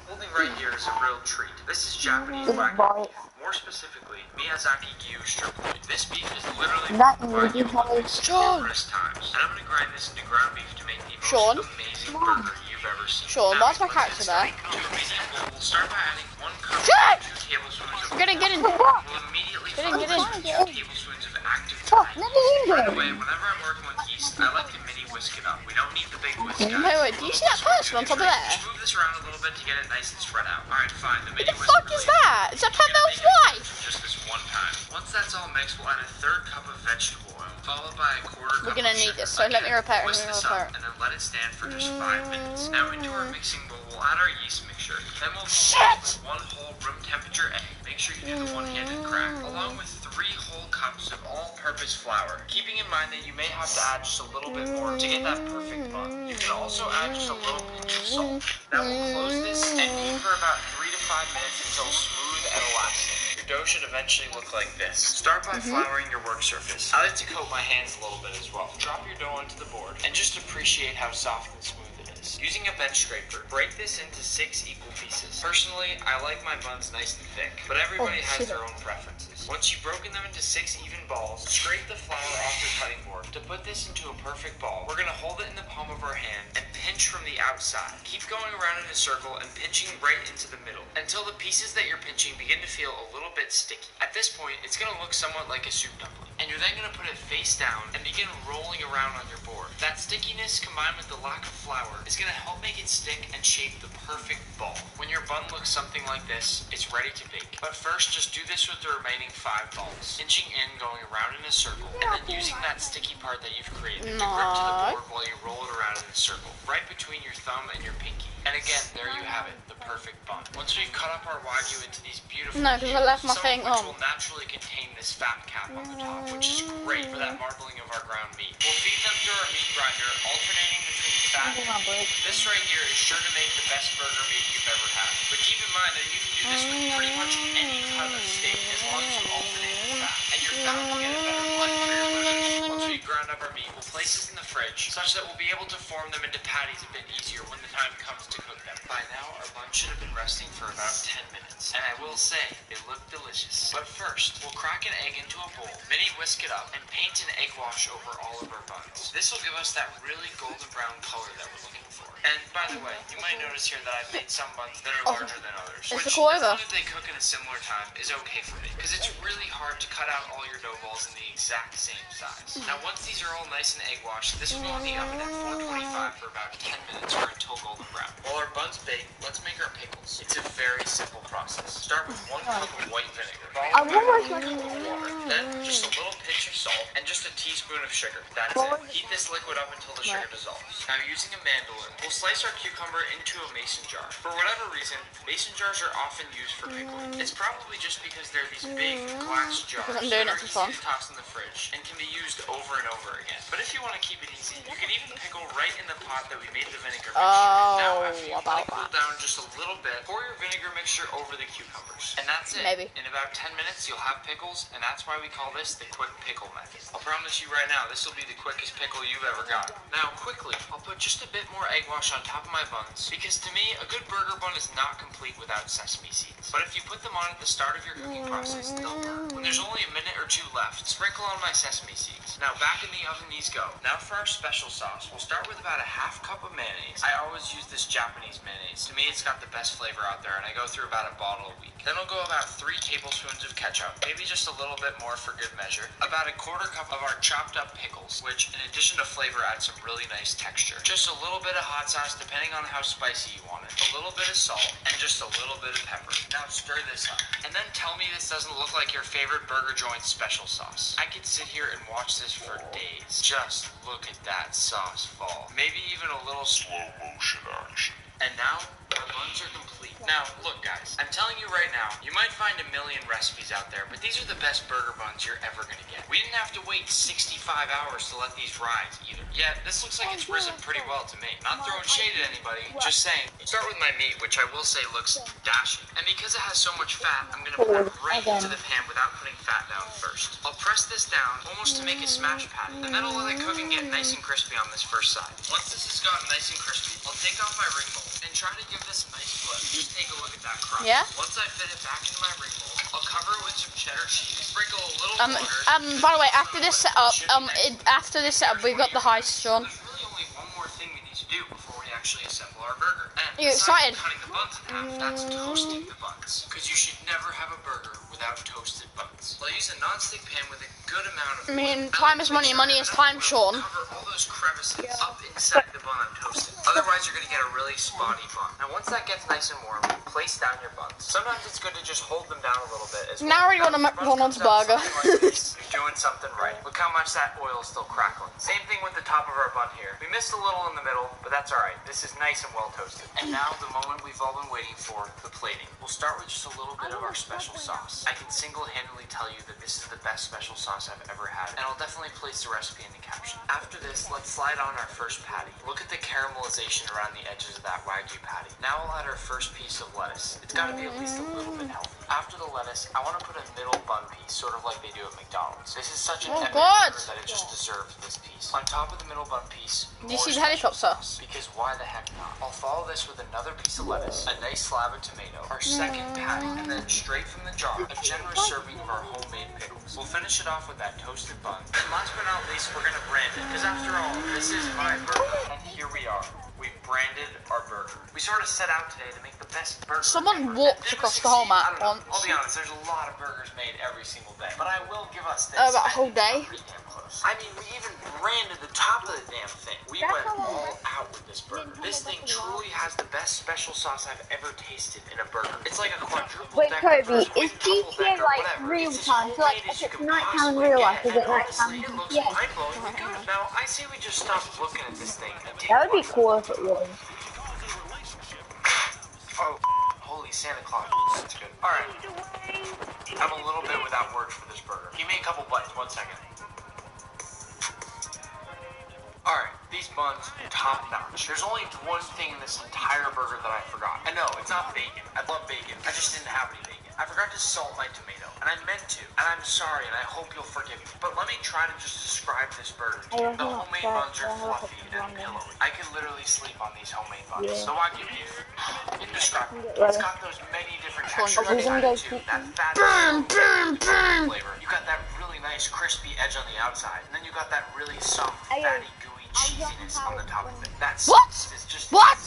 holding right here is a real treat. This is Japanese wagyu. More specifically, Miyazaki Gyu strip loin. This beef is literally That wagyu movie numerous times. And I'm gonna grind this into ground beef to make the most Sean? amazing burger you've ever seen. Sean, Now, why's my let's character get there? started. To a medium bowl, we'll start by adding 1 cup Shit! to 2 tablespoons of We're gonna get in. We'll immediately Get in, follow get this in. with 2 tablespoons of active Fuck, thyme. let me in By there. the way, whenever I'm working with yeast, I like to mini whisk it up. We don't need the big whisk. guys. Wait, do you see that person on top of there? Just move this around a little bit to get it nice and spread out. Alright, fine. The What mini the whisk fuck really is that? Is that Campbell's wife? just this one time. Once that's all mixed, we'll add a 1/3 cup of vegetable oil, followed by a 1/4 cup We're gonna of need sugar. this, so let me repair it, Whisk let me this repair up, it. and then let it stand for just 5 minutes. Now into our mixing bowl, we'll add our yeast mixture. Then we'll follow it with 1 whole room temperature egg. Make sure you do the one-handed crack, along with 3 whole cups of all-purpose flour. Keeping in mind that you may have to add just a little bit more to get that perfect bun. You can also add just a little pinch of salt. Now we'll close this and beat for about 3 to 5 minutes until smooth and elastic. Your dough should eventually look like this. Start by flouring your work surface. I like to coat my hands a little bit as well. Drop your dough onto the board and just appreciate how soft and smooth it is. Using a bench scraper, break this into 6 equal pieces. Personally, I like my buns nice and thick, but everybody has their own preferences. Once you've broken them into 6 even balls, scrape the flour off your cutting board. To put this into a perfect ball, we're going to hold it in the palm of our hand and pinch from the outside. Keep going around in a circle and pinching right into the middle until the pieces that you're pinching begin to feel a little bit sticky. At this point, it's going to look somewhat like a soup dumpling. And you're then going to put it face down and begin rolling around on your board. That stickiness combined with the lack of flour is going to help make it stick and shape the perfect ball. When your bun looks something like this, it's ready to bake. But first, just do this with the remaining 5 balls. Pinching in, going around in a circle, and then using that sticky part that you've created to grip to the board while you roll it around in a circle, right between your thumb and your pinky. And again, there you have it, the perfect bun. Once we cut up our wagyu into these beautiful No, because I left my some thing of which on. will naturally contain this fat cap on the top, which is great for that marbling of our ground meat. We'll feed them through our meat grinder, alternating between fat and meat. This right here is sure to make the best burger meat you've ever had. But keep in mind that you can do this with pretty much any cut of steak as long as you alternate the fat. And you're bound to get a better blend for your burgers. Once we grind up our meat, we'll place it in the fridge such that we'll be able to form them into patties a bit easier when the time comes to cook them. By now, our buns should have been resting for about 10 minutes. And I will say, they look delicious. But first, we'll crack an egg into a bowl, mini whisk it up, and paint an egg wash over all of our buns. This will give us that really golden brown color that we're looking for. And by the way, you might notice here that I've made some buns that are larger than others. It's Which, the clover. as long as they cook in a similar time, is okay for me. Because it's really hard to cut out all your dough balls in the exact same size. Now, once these are all nice and egg washed, this will go in the oven at 425 for about 10 minutes or until golden brown. While our buns bake, let's make our pickles. It's a very simple process. Start with 1 cup of white vinegar, followed by 1 cup of water, then just a little pinch of salt, and just a teaspoon of sugar. That's it. Heat this liquid up until the sugar dissolves. Now, using a mandolin, we'll slice our cucumber into a mason jar. For whatever reason, mason jars are often used for pickling. It's probably just because they're these big glass jars Because I'm that doing are it for easy fun. to toss in the fridge and can be used over and over again. But if you want to keep it easy, you can even pickle right in the pot that we made the vinegar mixture. Now, after you let it cool down just a little bit, pour your vinegar mixture over the cucumbers. And that's it. Maybe. In about 10 minutes, you'll have pickles, and that's why we call this the quick pickle method. I'll promise you right now, this will be the quickest pickle you've ever got. Now, quickly, I'll put just a bit more egg wash on top of my buns, because to me, a good burger bun is not complete without sesame seeds. But if you put them on at the start of your cooking process, they'll burn. When there's only a minute or two left, sprinkle on my sesame seeds. Now, back in the oven these go. Now for our special sauce, we'll start with about a half cup of mayonnaise. I always use this Japanese mayonnaise. To me, it's got the best flavor out there, and I go through about a bottle a week. Then I'll go about 3 tablespoons of ketchup, maybe just a little bit more for good measure. About a 1/4 cup of our chopped up pickles, which in addition to flavor adds some really nice texture. Just a little bit of hot sauce depending on how spicy you want it. A little bit of salt, and just a little bit of pepper. Now stir this up. And then tell me this doesn't look like your favorite burger joint's special sauce. I could sit here and watch this for days. Just look at that sauce fall. Maybe even a little slow motion action. And now, our buns are complete. Now, look guys, I'm telling you right now, you might find a million recipes out there, but these are the best burger buns you're ever gonna get. We didn't have to wait 65 hours to let these rise either. Yeah, this looks like it's risen pretty well to me. Not throwing shade at anybody, just saying. Start with my meat, which I will say looks dashing. And because it has so much fat, I'm gonna pour it right into the pan without putting fat down first. I'll press this down almost to make a smash patty, and then I'll let it cook and get nice and crispy on this first side. Once this has gotten nice and crispy, I'll take off my ring mold and try to give this a nice flip. Just take a look at that crust. Yeah? Once I fit it back into my ring mold, I'll cover it with some cheddar cheese, sprinkle a little water. By the way, after this setup, we've got the heist, Sean. There's really only one more thing we need to do before we actually assemble our burger. And You excited? cutting the buns in half, that's toasting the buns. Because you should never have a burger without toasted buns. I'll use a non-stick pan with a good amount of I mean, time is money, money is time, Sean. Cover all those crevices up inside the bun I'm toasting. Otherwise, you're going to get a really spotty bun. Now, once that gets nice and warm, place down your buns. Sometimes it's good to just hold them down a little bit as well. Now we want a McDonald's burger. You're doing something right. Look how much that oil is still crackling. Same thing with the top of our bun here. We missed a little in the middle, but that's alright. This is nice and well toasted. And now the moment we've all been waiting for, the plating. We'll start with just a little bit of our special sauce. I can single-handedly tell you that this is the best special sauce I've ever had, and I'll definitely place the recipe in the caption. After this, let's slide on our first patty. Look at the caramelization around the edges of that Wagyu patty. Now we'll add our first piece of lettuce. It's got to be at least a little bit healthy. After the lettuce, I want to put a middle bun piece, sort of like they do at McDonald's. This is such an epic burger that it just deserves this piece. On top of the middle bun piece, Do you see the helicopter? because why the heck not? I'll follow this with another piece of lettuce, a nice slab of tomato, our second patty, and then straight from the jar, a generous serving of our homemade pickles. We'll finish it off with that toasted bun. And last but not least, we're gonna brand it, because after all, this is my burger. And here we are. We've branded our burger. We sort of set out today to make the best burger Someone ever. walked Did we across the whole succeed? I map don't know. once. I'll be honest, there's a lot of burgers made every single day. But I will give us this. About a whole day? Pretty damn close. I mean, we even branded the top of the damn thing. We went all out with this burger. This thing truly has the best special sauce I've ever tasted in a burger. It's like a quadruple Wait, decker Kobe, version, is double GTA decker, like whatever. real It's as time? So like homemade as if you it's can nighttime possibly real get. life, is And it nighttime? honestly, it looks Yeah. mind-blowingly good. Now, I say we just stop looking at this thing and take That would be one. cool if it was. Oh, holy Santa Claus. That's good. Alright. I'm a little bit without words for this burger. Give me a couple bites, 1 second. Alright, these buns, top notch. There's only one thing in this entire burger that I forgot. I know, it's not bacon. I love bacon. I just didn't have any bacon. I forgot to salt my tomato, and I meant to. And I'm sorry, and I hope you'll forgive me. But let me try to just describe this burger to you. The homemade buns are fluffy and pillowy. I can literally sleep on these homemade buns. The Wagyu beef, indescribable. It's got those many different textures inside it too. That fat flavor. You got that really nice crispy edge on the outside, and then you got that really soft, fatty, gooey cheesiness on the top of it. That's What? It's just What?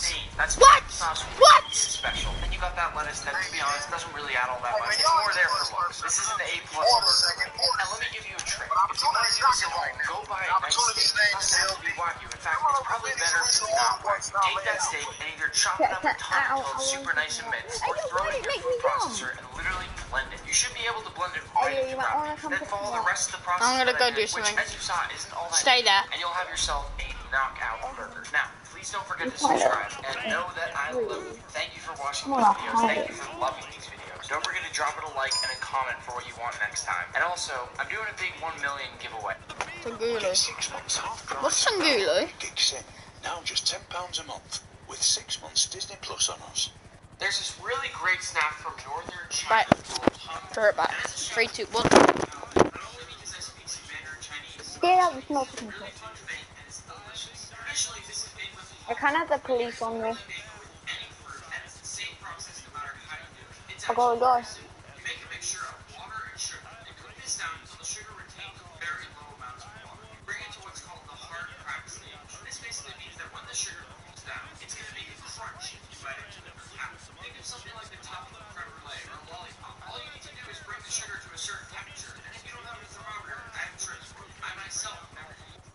take that steak and either chop it up a ton until it's super nice and minced, or throw it in your food processor and literally blend it. You should be able to blend it right into ground beef. Then follow the rest of the process. I'm gonna go do something. Which, as you saw, isn't all that Stay there. and you'll have yourself a knockout burger. Now, please don't forget to subscribe and know that I love you. Thank you for watching these videos. Thank you for loving these videos. Don't forget to drop it a like and a comment for what you want next time. And also, I'm doing a big 1 million giveaway. Tangulu. 6 months half price. What's Tangulu? Gig Sim. Now just £10 a month with 6 months Disney Plus on us. There's this really great snack from northern China Right. called Tang. Throw it back. 3, 2, 1. Not only because I speak some Mandarin Chinese, Get out the smoke. it's really fun to make and it's delicious. Initially, this is made with I kind of have the police on me. any fruit, and it's the same process no matter how you do it. It's I gotta go. simple. You make a mixture of water and sugar, and cook this down until the sugar retains very low amounts of water. You bring it to what's called the hard crack stage. This basically means that when the sugar cools down, it's going to make it crunch if you bite into it with half. Think of something like the top of a creme brulee or a lollipop. All you need to do is bring the sugar to a certain temperature, and if you don't have a thermometer, I have tricks for you. I myself never use it.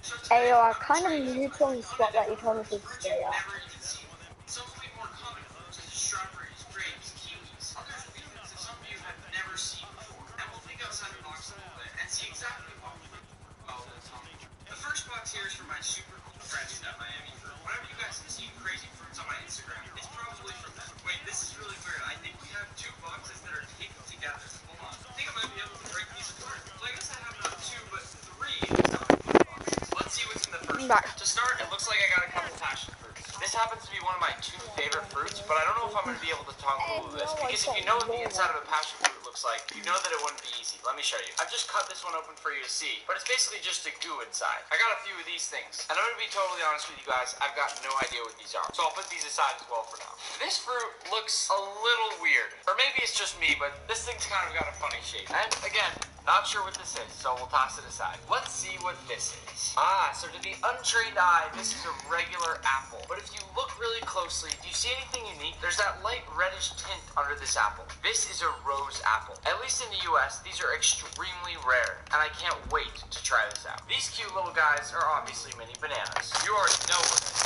So Hey, yo, I kind of moved on the spot that you told me to stay at. never even seen one. Some will be more common foods such as strawberries, grapes, kiwis. Others will be foods that some of you have never seen before. And we'll think outside the box a little bit and see exactly what we think. Oh, that's awesome. The first box here is for my super cool friends at Miami Fruit. Whenever you guys have seen crazy fruits on my Instagram, it's probably from them. Wait, this is really weird. I think we have 2 boxes that are taped together. Hold on. I think I might be able to break these apart. So I guess I have not 2, but 3 inside my boxes. Let's see what's in the first one. To start, it looks like I got a couple passion fruits. This happens to be one of my 2 favorite fruits, but I don't know if I'm going to be able to tongulu this, because if you know what the inside of a passion fruit looks like, you know that it wouldn't be easy. Let me show you. I've just cut this one open for you to see, but it's basically just a goo inside. I got a few of these things, and I'm going to be totally honest with you guys, I've got no idea what these are, so I'll put these aside as well for now. This fruit looks a little weird, or maybe it's just me, but this thing's kind of got a funny shape. And again, not sure what this is, so we'll toss it aside. Let's see what this is. So to the untrained eye, this is a regular apple. But if you look really closely, do you see anything unique? There's that light reddish tint under this apple. This is a rose apple. At least in the US, these are extremely rare, and I can't wait to try this out. These cute little guys are obviously mini bananas. You already know what this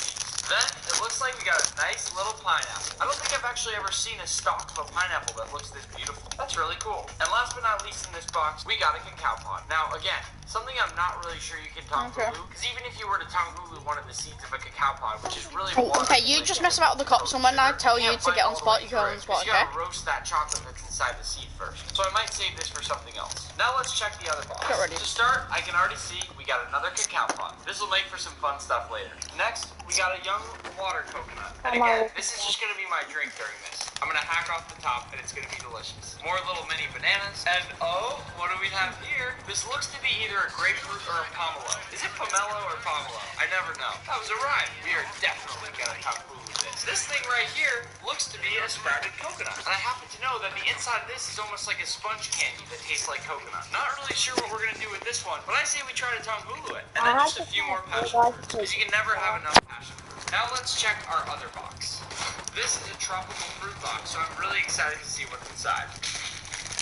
is. Then, it looks like we got a nice little pineapple. I don't think I've actually ever seen a stalk of a pineapple that looks this beautiful. That's really cool. And last but not least in this box, we got a cacao pod. Now, again, something I'm not really sure you can tongulu, because even if you were to tongulu one of the seeds of a cacao pod, which is really hard. Okay, you just mess about with the cops, and when I tell you to get on spot, you go on spot, You okay? gotta roast that chocolate that's inside the seed first. So I might save this for something else. Now let's check the other box. Get ready. To start, I can already see we got another cacao pod. This will make for some fun stuff later. Next, we got a young water coconut. And again, this is just gonna be my drink during this. I'm gonna hack off the top, and it's gonna be delicious. More little mini bananas. And oh, what do we have here? This looks to be either a grapefruit or a pomelo. Is it pomelo or pomelo? I never know. That was a rhyme. We are definitely gonna tongulu this. This thing right here looks to be a sprouted coconut. And I happen to know that the inside of this is almost like a sponge candy that tastes like coconut. Not really sure what we're gonna do with this one, but I say we try to tongulu it. And then just a few more passion fruits, because you can never have enough passion fruit. Now let's check our other box. This is a tropical fruit box, so I'm really excited to see what's inside.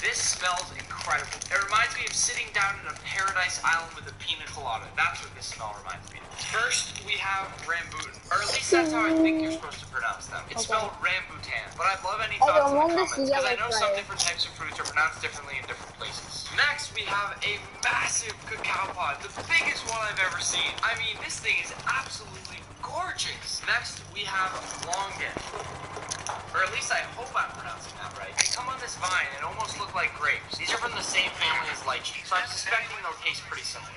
This smells incredible. It reminds me of sitting down in a paradise island with a pina colada. That's what this smell reminds me of. First, we have rambutan, or at least that's how I think you're supposed to pronounce them. It's spelled rambutan, but I'd love any thoughts in the comments, because I know some different types of fruits are pronounced differently in different places. Next, we have a massive cacao pod, the biggest one I've ever seen. I mean, this thing is absolutely gorgeous. Next, we have longan. Or at least I hope I'm pronouncing that right. They come on this vine and almost look like grapes. These are from the same family as lychee, so I'm suspecting they'll taste pretty similar.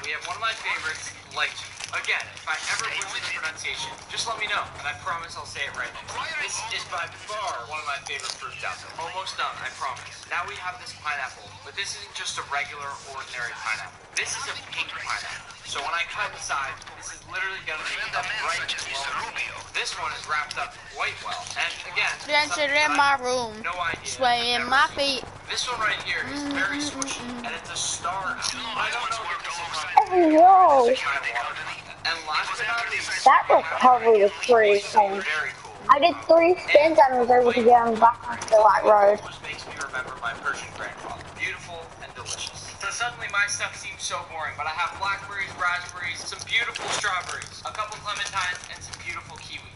We have one of my favorites, lychee. Again, if I ever butcher the pronunciation, just let me know, and I promise I'll say it right next time. This is by far one of my favorite fruits out there. Almost done, I promise. Now we have this pineapple, but this isn't just a regular, ordinary pineapple. This is a pink pineapple. So when I cut inside, this is literally going to be a bright yellow. This one is wrapped up quite well. And again, Dancing in my room, no idea. swaying my feet. This one right here is very squishy, and it's a star apple. I don't know if this is Oh, whoa. and last but not least, That recovery was pretty cool. very cool. I did 3 spins and was able to get him back onto the right road. Almost makes me remember my Persian grandfather. Beautiful and delicious. So suddenly my stuff seems so boring, but I have blackberries, raspberries, some beautiful strawberries, a couple clementines, and some beautiful kiwi.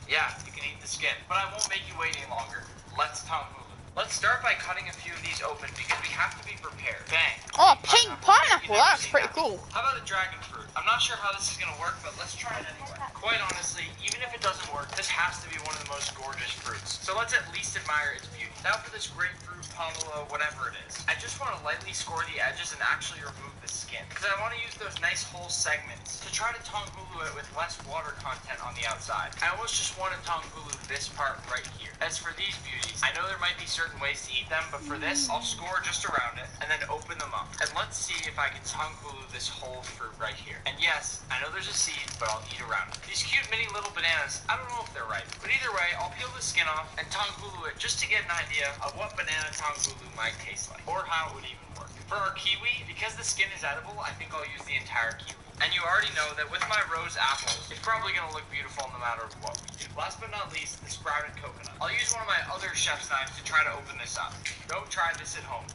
Yeah, you can eat the skin, but I won't make you wait any longer. Let's Tongulu. Let's start by cutting a few of these open because we have to be prepared. Bang. Oh, pink pineapple. That's pretty cool. How about a dragon fruit? I'm not sure how this is going to work, but let's try it anyway. Quite honestly, even if it doesn't work, this has to be one of the most gorgeous fruits. So let's at least admire its beauty. Now for this grapefruit, pomelo, whatever it is. I just want to lightly score the edges and actually remove the skin because I want to use those nice whole segments to try to Tongulu it with less water content on the outside. I almost just want to Tongulu this part right here. As for these beauties, I know there might be certain ways to eat them, but for this, I'll score just around it and then open them up. And let's see if I can Tongulu this whole fruit right here. And yes, I know there's a seed, but I'll eat around it. These cute mini little bananas, I don't know if they're ripe, but either way, I'll peel the skin off and Tongulu it just to get an idea of what banana Tongulu might taste like, or how it would even work. For our kiwi, because the skin is edible, I think I'll use the entire kiwi. And you already know that with my rose apples, it's probably going to look beautiful no matter what we do. Last but not least, the sprouted coconut. I'll use one of my other chef's knives to try to open this up. Don't try this at home.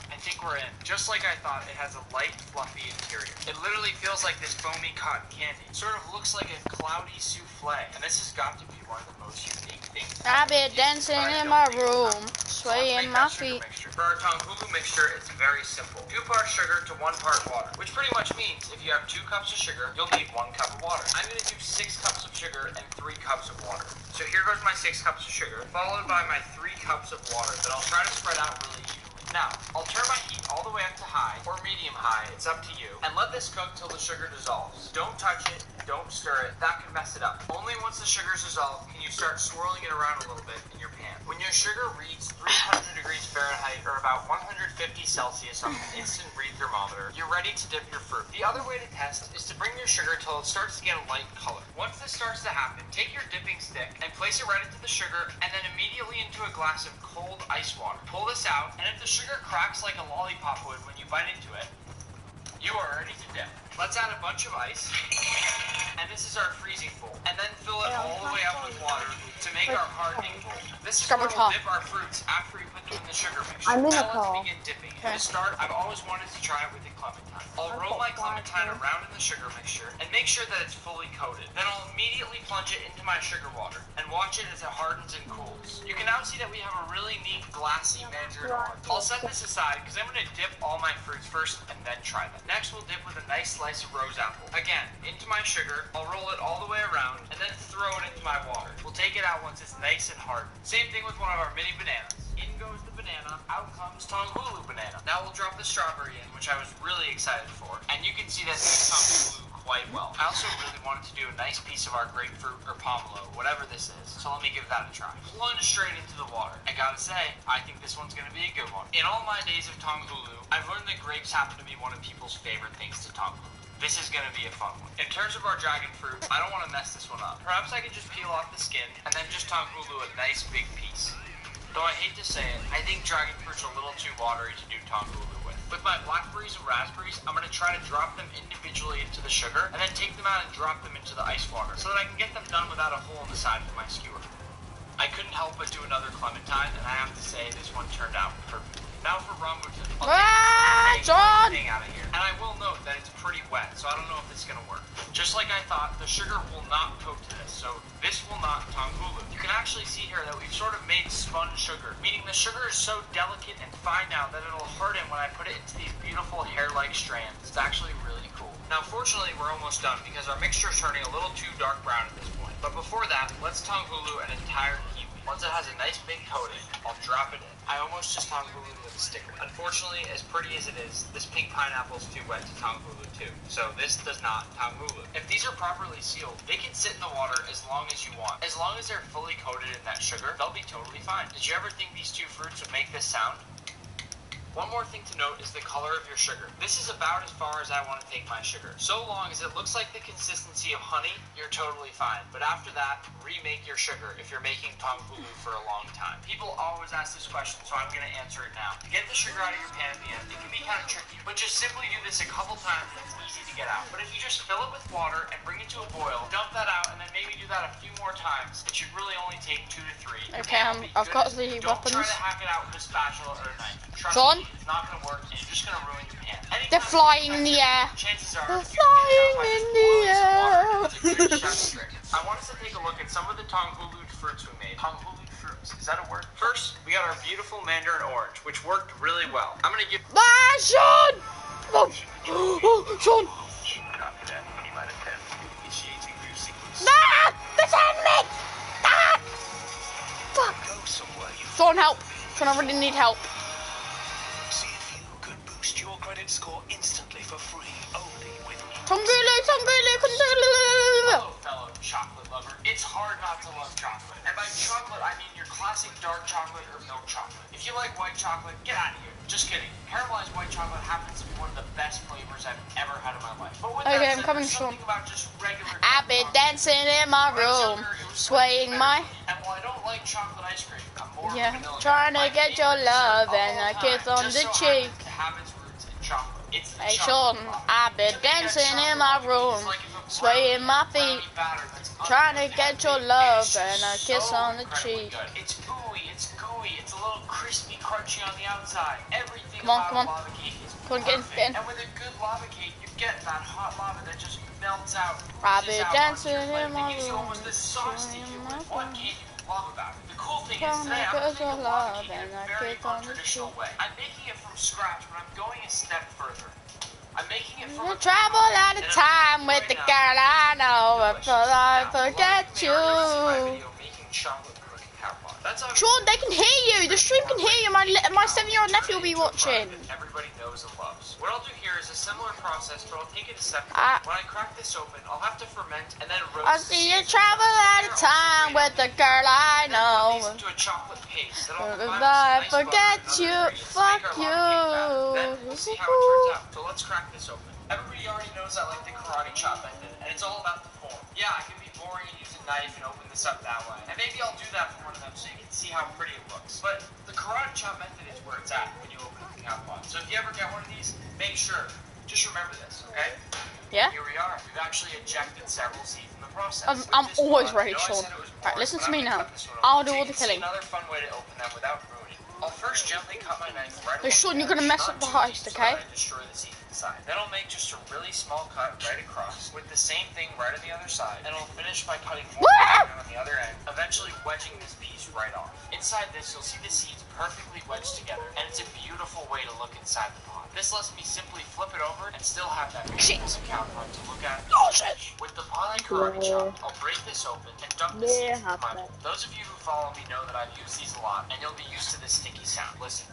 I think we're in. Just like I thought, it has a light, fluffy interior. It literally feels like this foamy cotton candy. It sort of looks like a cloudy souffle. And this has got to be one of the most unique things. I've been dancing in my room, swaying my feet. For our Tongulu mixture, it's very simple. 2 parts sugar to 1 part water, which pretty much means if you have 2 cups of sugar, you'll need 1 cup of water. I'm going to do 6 cups of sugar and 3 cups of water. So here goes my 6 cups of sugar, followed by my 3 cups of water that I'll try to spread out really evenly. Now, I'll turn my heat all the way up to high, or medium high, it's up to you, and let this cook till the sugar dissolves. Don't touch it, don't stir it, that can mess it up. Only once the sugar's dissolved can you start swirling it around a little bit in your pan. When your sugar reaches 300 degrees Fahrenheit, or about 150 Celsius on an instant read thermometer, you're ready to dip your fruit. The other way to test is to bring your sugar till it starts to get a light color. Once this starts to happen, take your dipping stick and place it right into the sugar, and then immediately into a glass of cold ice water. Pull this out, and if the sugar cracks like a lollipop would when you bite into it, you are ready to dip. Let's add a bunch of ice, and this is our freezing bowl, and then fill it all the way up with water to make our hardening bowl. This is where we'll dip our fruits after we put them in the sugar mixture. I'm in a Now let's call. begin dipping. To start, I've always wanted to try it with a clementine. I'll roll my clementine around in the sugar mixture and make sure that it's fully coated. Then I'll immediately plunge it into my sugar water and watch it as it hardens and cools. You can now see that we have a really neat glassy mandarin orange. I'll set this aside because I'm going to dip all my fruits first and then try them. Next, we'll dip with a nice slice of rose apple. Again, into my sugar, I'll roll it all the way around and then throw it into my water. We'll take it out once it's nice and hard. Same thing with one of our mini bananas. In goes the banana, out comes Tongulu banana. Now we'll drop the strawberry in, which I was really excited for. And you can see that it's Tongulu quite well. I also really wanted to do a nice piece of our grapefruit or pomelo, whatever this is. So let me give that a try. Plunge straight into the water. I gotta say, I think this one's gonna be a good one. In all my days of Tongulu, I've learned that grapes happen to be one of people's favorite things to Tongulu. This is gonna be a fun one. In terms of our dragon fruit, I don't wanna mess this one up. Perhaps I can just peel off the skin and then just Tongulu a nice big piece. Though I hate to say it, I think dragon fruit's a little too watery to do Tongulu with. With my blackberries and raspberries, I'm gonna try to drop them individually into the sugar and then take them out and drop them into the ice water so that I can get them done without a hole in the side of my skewer. I couldn't help but do another clementine, and I have to say this one turned out perfect. Now for rambutan. I'll take John! thing out of here. And I will note that it's pretty wet, so I don't know if it's gonna work. Just like I thought, the sugar will not coat to this, so this will not Tongulu. You can actually see here that we've sort of made sponge sugar, meaning the sugar is so delicate and fine now that it'll harden when I put it into these beautiful hair-like strands. It's actually really cool. Now fortunately we're almost done because our mixture is turning a little too dark brown at this point. But before that, let's Tongulu an entire kiwi. Once it has a nice big coating, I'll drop it in. I almost just Tongulu with a sticker. Unfortunately, as pretty as it is, this pink pineapple is too wet to Tongulu too. So this does not Tongulu. If these are properly sealed, they can sit in the water as long as you want. As long as they're fully coated in that sugar, they'll be totally fine. Did you ever think these two fruits would make this sound? One more thing to note is the color of your sugar. This is about as far as I want to take my sugar. So long as it looks like the consistency of honey, you're totally fine. But after that, remake your sugar if you're making Tongulu for a long time. People always ask this question, so I'm going to answer it now. To get the sugar out of your pan at the end, it can be kind of tricky, but just simply do this a couple times and it's easy to get out. But if you just fill it with water and bring it to a boil, dump that out, and then maybe do that a few more times. It should really only take 2 to 3. Okay, I've got the Don't weapons. try to hack it out with a spatula or a knife. Trust Sean? me, it's not going to work and you're just going to ruin your pan. They're flying in the air. Chances are They're you can flying get in the air. It's a good chef's trick. I want us to take a look at some of the Tonghulu fruits we made. Tonghulu fruits, is that a word? First, we got our beautiful mandarin orange, which worked really well. I'm gonna give. Ah, Sean! Oh, oh, Sean! Copy that. T-minus 10. Initiating new sequence. Ah! Defend me! Ah! Fuck! Go somewhere, you Sean, help! Sean, I really need help. see if you can boost your credit score instantly for free only with me. Tongulu, Tongulu, Hello, fellow chocolate lover. It's hard not to love chocolate. And by chocolate, I mean your classic dark chocolate or milk chocolate. If you like white chocolate, get out of here. Just kidding. Caramelized white chocolate happens to be one of the best flavors I've ever had in my life. But with Okay, that I'm said, coming, there's Sean. something about just regular I've been chocolate. dancing in my When I was room, younger, it was swaying better. my... And while I don't like chocolate ice cream, I'm more of a Yeah, vanilla trying guy. to get My your favorite love dessert and of a all kiss time on just the so cheek. happens to have its roots in chocolate. It's the Hey, chocolate Sean, lava. I've been To me, a dancing in chocolate my lava room, is like if a swaying my brownie feet, batter that's trying to under get the your pan. love It's and a just kiss so on the incredibly cheek. good. It's ooey, it's gooey, it's a little crispy, crunchy on the outside. Everything Come on, about come on. a lava cake is Come on, get in, perfect. get in. And with a good lava cake, you get that hot lava that just melts out. I've oozes been out dancing onto your in plate. my It gives you room, almost this sauce to swaying you. my What feet. can't you love about it? The cool thing is Trying today to I'm get making your a lava love cake in and a a very kiss on the untraditional cheek. way. I'm making it from scratch, but I'm going a step further. I'm making it from We a travel out of time with the girl I know, until I forget you. Sean, they can hear you. The stream can hear you. My 7-year-old nephew will be watching. Everybody knows and loves. What I'll do here is a similar process, but I'll take it a step further. I- When I crack this open, I'll have to ferment and then roast. I the see you seeds. travel out of time with the girl I And then put these know. into a chocolate paste. Then I'll But combine if with some I nice butter forget and other you, ingredients to fuck make our lava cake batter. Then you. we'll see how it turns out. So let's crack this open. Everybody already knows I like the karate chop method, and it's all about the form. Yeah, I can be boring and use a knife and open this up that way. And maybe I'll do that for one of them so you can see how pretty it looks. But the karate chop method is where it's at when you open up the cacao pot. So if you ever get one of these, make sure. Just remember this, okay? Yeah? Here we are. We've actually ejected several seeds in the process. I'm With this always pod, ready, I know I Sean. said it was Right, boring, listen but to me I'm gonna now. cut this one I'll open do so all you the can see killing. another fun way to open them without ruining. I'll first gently cut my knife right Hey, along Sean, the you're gonna edge, mess not up the too heist, deep so okay? that I destroy the seeds inside. Then I'll make just a really small cut right across with the same thing right on the other side. And I'll finish by cutting one on the other end, eventually wedging this piece right off. Inside this, you'll see the seeds perfectly wedged together, and it's a beautiful way to look inside the pot. This lets me simply flip it over and still have that beautiful cacao pot to look at. Oh, shit. With the pot I karate chop, I'll break this open and dump the seeds into my bowl. Those of you who follow me know that I've used these a lot, and you'll be used to this sticky sound. Listen.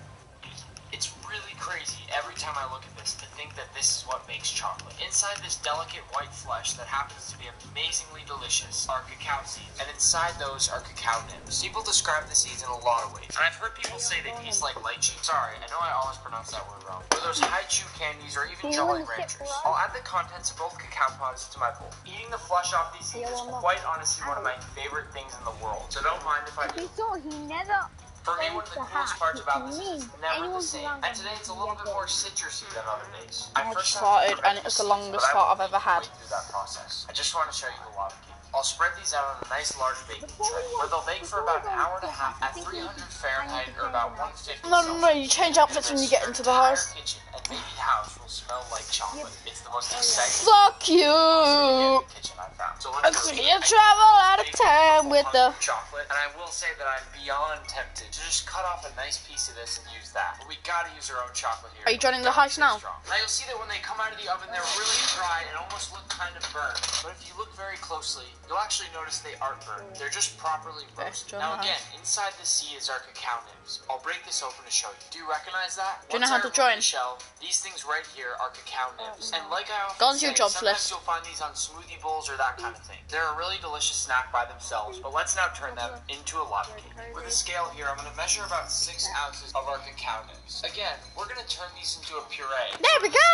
It's really crazy every time I look at this to think that this is what makes chocolate. Inside this delicate white flesh that happens to be amazingly delicious are cacao seeds, and inside those are cacao nibs. People describe the seeds in a lot of ways, and I've heard people say they taste like lychee. Sorry, I know I always pronounce that word wrong. Or those high chew candies, or even Jolly Ranchers. I'll add the contents of both cacao pods to my bowl. Eating the flesh off these seeds is quite honestly one of my favorite things in the world, so don't mind if I do. He never. For me, one of the coolest parts about this is it's never the same. And today it's a little bit more citrusy than other days. I first farted, and it was the longest fart I've ever had. Through that process. I just want to show you the lava cake. I'll spread these out on a nice large baking tray, where they'll bake for about an hour and a half at 300 Fahrenheit or about 150 No, you change outfits when you get into the house. kitchen and maybe house will smell like chocolate. It's the most exciting Fuck you! kitchen I've found. So I let's go. see you travel out of time with the... chocolate, and I will say that I'm beyond tempted to just cut off a nice piece of this and use that. But we gotta use our own chocolate here. Are you joining the heist now? Now you'll see that when they come out of the oven, they're really dry and almost look kind of burned. But if you look very closely, you'll actually notice they aren't burned. They're just properly roasted. Now again, inside the C is our cacao nibs. I'll break this open to show you. Do you recognize that? Do you know how to Once I remove join? the shell, these things right here are cacao nibs. And like I often Go on to say, your jobs sometimes list. you'll find these on smoothie bowls or that kind of thing. They're a really delicious snack by themselves, but let's now turn them into a lava cake. With a scale here, I'm going to measure about 6 ounces of our cacao nibs. Again, we're going to turn these into a puree. There we go!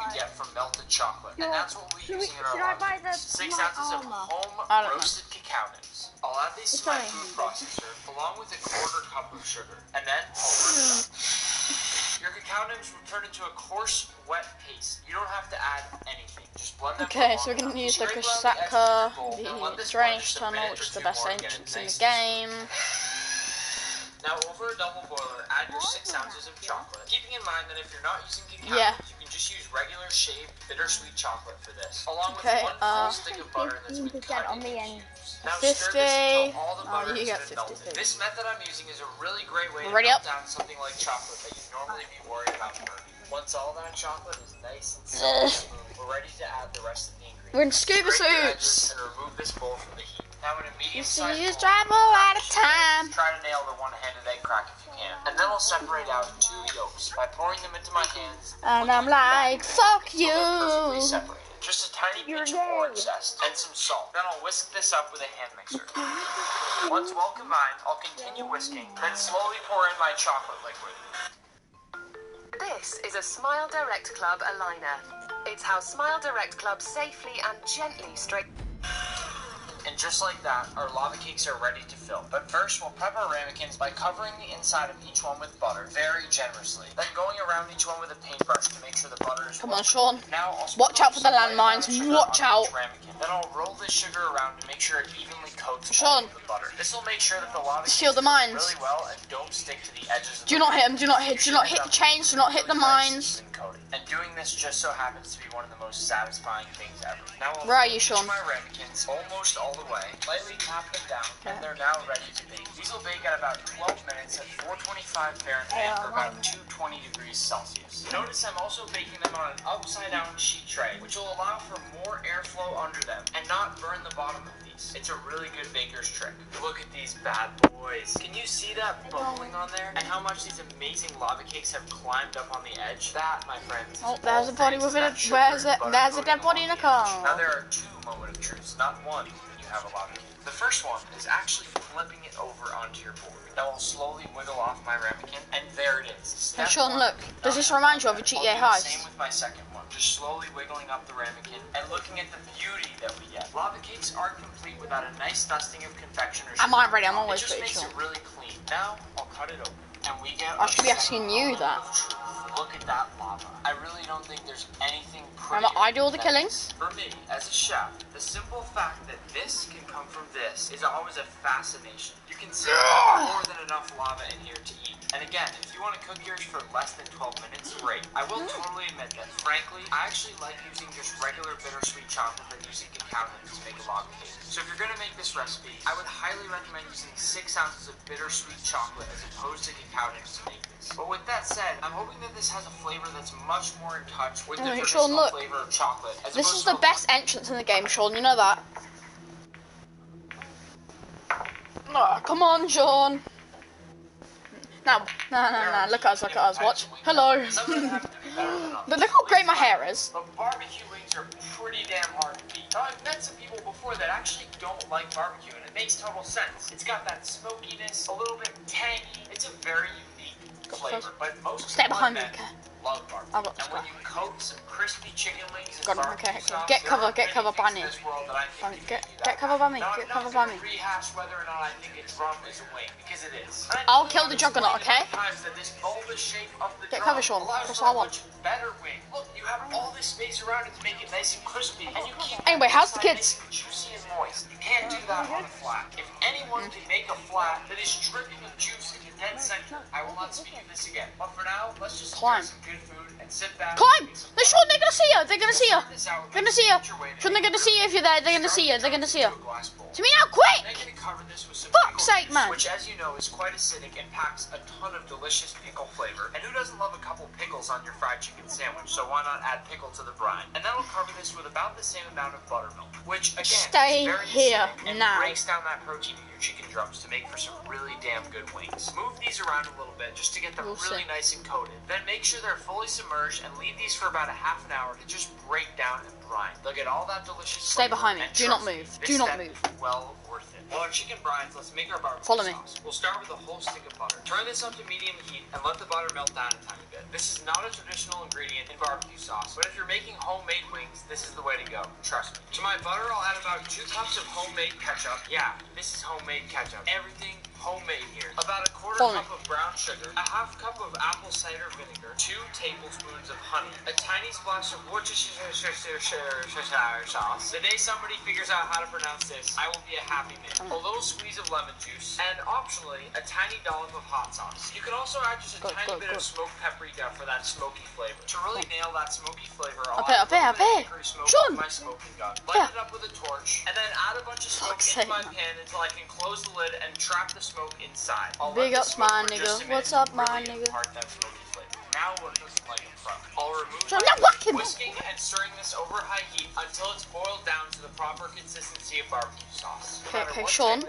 We get from melted chocolate, and that's what we're using in should our I buy lava the cake. 6 light ounces of armor? I don't know. home-roasted cacao nibs. I'll add these to my food processor, along with a 1/4 cup of sugar, and then I'll whip it up. Your cacao nibs will turn into a coarse, wet paste. You don't have to add anything. Just blend them Okay, for so we're long gonna enough. use the Scrape around the edges Kusaka, of your bowl, and let the this blend drainage just a tunnel, minute which or is the two best more to get it entrance in nice the and game. Now over a double boiler, add your 6 ounces of chocolate. Keeping in mind that if you're not using cacao, Yeah. you can just use regular shaved bittersweet chocolate for this. Along Okay, with one full stick of butter that's been 15% cut on into the end. cubes. Now 50. stir this until all the butter You has get been melted. 50. This method I'm using is a really great way to Ready melt up? down something like chocolate that you'd normally be worried about burning. Once all that chocolate is nice and Ugh. smooth, we're ready to add the rest of the ingredients. We're in scuba Scrape your suits. edges and remove this bowl from the heat. Now in a You medium-sized see, you bowl, travel at a time. try to nail the one-handed egg crack if you can. And then I'll separate out 2 yolks by pouring them into my hands. And I'm like, fuck Until they're perfectly you. separated. Just a tiny pinch of orange zest and some salt. Then I'll whisk this up with a hand mixer. Once well combined, I'll continue whisking, then slowly pour in my chocolate liquid. This is a Smile Direct Club aligner. It's how Smile Direct Club safely and gently straight. And just like that, our lava cakes are ready to fill. But first, we'll prep our ramekins by covering the inside of each one with butter very generously. Then going around each one with a paintbrush to make sure the butter is Come on, Sean. Now, I'll Watch out for the some white landmines. brown sugar Watch on out. each ramekin. Then I'll roll this sugar around to make sure it evenly coats Sean. all of the butter. This will make sure that the lava Seal the cakes mines. really well and don't stick to the edges of Do the not hit them. Do not hit the chains. Do not hit the mines. And doing this just so happens to be one of the most satisfying things ever. Now I'll Where are you, fill Sean? my ramekins almost all the way, lightly tap them down, and they're now ready to bake. These will bake at about 12 minutes at 425 Fahrenheit or about 220 degrees Celsius. Notice I'm also baking them on an upside down sheet tray, which will allow for more airflow under them and not burn the bottom of these. It's a really good baker's trick. Look at these bad boys. Can you see that bubbling on there? And how much these amazing lava cakes have climbed up on the edge? That, my friends, Oh, there's a body with it. Where's it? There's a dead body in a car. Now there are 2 moments of truth, not one when you have a lava cake. The first one is actually flipping it over onto your board. Now I'll slowly wiggle off my ramekin, and there it is. Hey, Step Sean, one, look. Does this remind you of a I'll GTA do the heist? same with my second one. Just slowly wiggling up the ramekin and looking at the beauty that we get. Lava cakes aren't complete without a nice dusting of confectioner's I'm sugar. already. I'm always It just pretty makes sure. it really clean. Now I'll cut it open, and we get. I should be asking you that. Look at that lava. I really don't think there's anything Remember, prettier I do all the than killings. this. For me, as a chef, the simple fact that this can come from this is always a fascination. You can see more than enough lava in here to eat. And again, if you want to cook yours for less than 12 minutes, great. I will totally admit that, frankly, I actually like using just regular bittersweet chocolate than using cacao nibs to make a lava cake. So if you're going to make this recipe, I would highly recommend using 6 ounces of bittersweet chocolate as opposed to cacao nibs to make this. But with that said, I'm hoping that this has a flavor that's much more in touch with the Sean, traditional look. flavor of chocolate. This is the best entrance in the game, Sean. You know that. Oh, come on, Sean. No. Look at us. Watch. Hello. But look how great my hair is. But barbecue wings are pretty damn hard to beat. Now, I've met some people before that actually don't like barbecue, and it makes total sense. It's got that smokiness, a little bit tangy. It's a very unique flavor, but most Stay people behind me, I met okay? love barbecue. I've got And when you coat some crispy chicken wings in Got him, barbecue okay. sauce, Get there cover, aren't get many cover things by in me. this world that I think can Get do that. cover by me. Now, Get I'm cover not by me. gonna rehash whether or not I think it's rum is a wing, because it is. And I'll I kill the juggernaut, okay? times that this bulbous shape of the Get drum cover, Sean. allows That's for all I a want. much better wing. Look, you have all this space around it to make it nice and crispy, and you keep Anyway, how's the inside kids? nice and juicy and moist. You can't do that on a flat. If anyone can make a flat that is dripping with juice in the dead center, I will not speak of this again. But for now, let's just Climb. enjoy some good food and sit back. Climb! and eat some No, Sean, they're gonna see you. They're gonna see you. This out They're gonna see you. Sean, they're gonna see you if you're there. They're gonna see you. They're gonna see you. To me now, quick! Then you cover this with some Fuck's pickle sake, juice, man. which, as you know, is quite acidic and packs a ton of delicious pickle flavor. And who doesn't love a couple pickles on your fried chicken sandwich? So why not add pickle to the brine? And then we'll cover this with about the same amount of buttermilk, which again Stay is very here acidic and now. breaks down that protein in your chicken drums to make for some really damn good wings. Move these around a little bit just to get them We'll really see. nice and coated. Then make sure they're fully submerged and leave these for about a half an hour to just break down and brine. They'll get all that delicious Stay flavor, behind me. and Do not trust me, move. this Do not step move. is well worth it. While our chicken brines, let's make our barbecue Follow me. sauce. We'll start with a whole stick of butter. Turn this up to medium heat and let the butter melt down a tiny bit. This is not a traditional ingredient in barbecue sauce, but if you're making homemade wings, this is the way to go. Trust me. To my butter, I'll add about 2 cups of homemade ketchup. Yeah, this is homemade ketchup. Everything homemade here. About a quarter Follow me. cup of brown sugar, a half cup of apple cider vinegar, 2 tablespoons of honey, a tiny splash of Worcestershire sauce. The day somebody figures out how to pronounce this, I will be a happy man. A little squeeze of lemon juice, and optionally, a tiny dollop of hot sauce. You can also add just a tiny bit of smoked paprika for that smoky flavor. To really nail that smoky flavor, I'll add a little bit of hickory smoke to my smoking gun. Light it up with a torch, and then add a bunch of smoke into my pan until I can close the lid and trap the smoke inside. Big ups, my nigga. What's up, my nigga? That smoky flavor. Now what does it like in front? I'll remove So I'm not whacking. whisking and stirring this over high heat until it's boiled down to the proper consistency of barbecue sauce. Okay, Sean.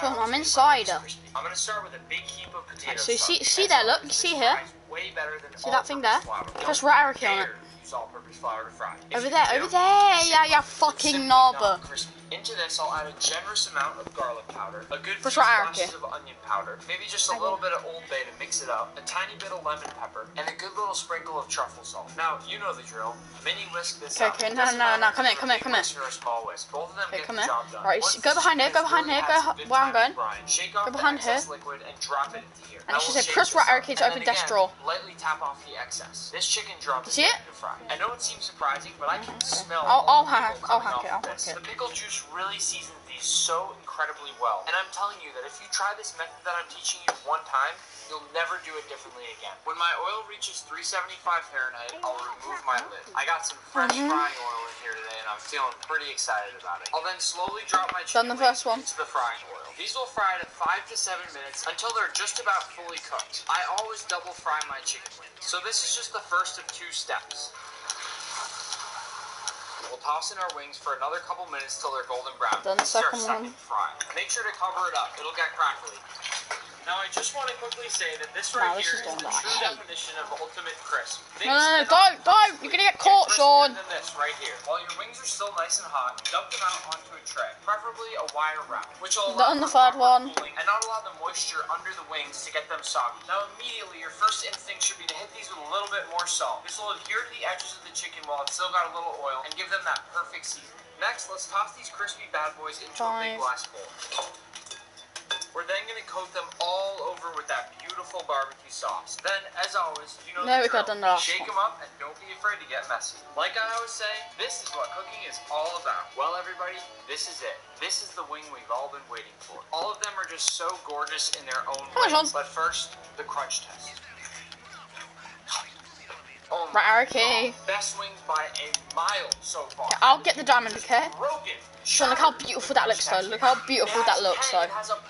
Sean, I'm inside. I'm gonna start with a big heap of potato So you sauce. see there, look, you see here? Way better than See that thing there? all-purpose Press flour. right arrow key on it. Use all-purpose flour to fry. If Over you there, do, over there. Yeah, yeah, it's fucking simply knob. not crispy. Into this, I'll add a generous amount of garlic powder, a good few Press right arrow key. splashes of onion powder, maybe just a little bit of Old Bay to mix it up, a tiny bit of lemon pepper, and a good little sprinkle of truffle salt. Now, you know the drill. Mini whisk this up. Okay, It no, doesn't no, matter no, if come it's here, a big come here. whisk or a small whisk. Both of them Okay, get come the here. job done. Right, Once go the behind chicken it, go has behind really it, had go some good where I'm time going. to brine, shake off Go behind the excess here. liquid and drop it into here. And Now it should we'll say shake press this right arrow up, key to and open then desk again, drawer. lightly tap off the excess. This chicken drop is See it? ready to fry. I know it seems surprising, but I can smell I'll all the hack pickle coming it, off I'll of this. hack it. The pickle juice really seasons these so incredibly well. And I'm telling you that if you try this method that I'm teaching you one time, you'll never do it differently again. When my oil reaches 375 Fahrenheit, I'll remove my lid. I got some fresh frying oil in here today, and I'm feeling pretty excited about it. I'll then slowly drop my Done chicken the first one. into the frying oil. These will fry at 5 to 7 minutes until they're just about fully cooked. I always double fry my chicken wings. So this is just the first of 2 steps. We'll toss in our wings for another couple minutes till they're golden brown. Done the This is our second second fry. Make sure to cover it up. It'll get crackly. Now I just want to quickly say that this right This here is is the the one that I true hate. definition of ultimate crisp. No, don't! You're gonna get caught, Sean. Than this right here. While your wings are still nice and hot, dump them out onto a tray, preferably a wire wrap, which will allow Done the for third proper one. cooling and not allow the moisture under the wings to get them soggy. Now immediately, your first instinct should be to hit these with a little bit more salt. This will adhere to the edges of the chicken while it's still got a little oil and give them that perfect seasoning. Next, let's toss these crispy bad boys into a big glass bowl. We're then going to coat them all over with that beautiful barbecue sauce. Then, as always, you know No, the we got drill. done the last Shake one. them up and don't be afraid to get messy. Like I always say, this is what cooking is all about. Well, everybody, this is it. This is the wing we've all been waiting for. All of them are just so gorgeous in their own Come on, way. Sean. But first, the crunch test. Oh Right my arrow key. God. Best wings by a mile so far. I'll get the diamond, okay? Broken. Sean, look how beautiful that looks, though. Look how beautiful that looks, though.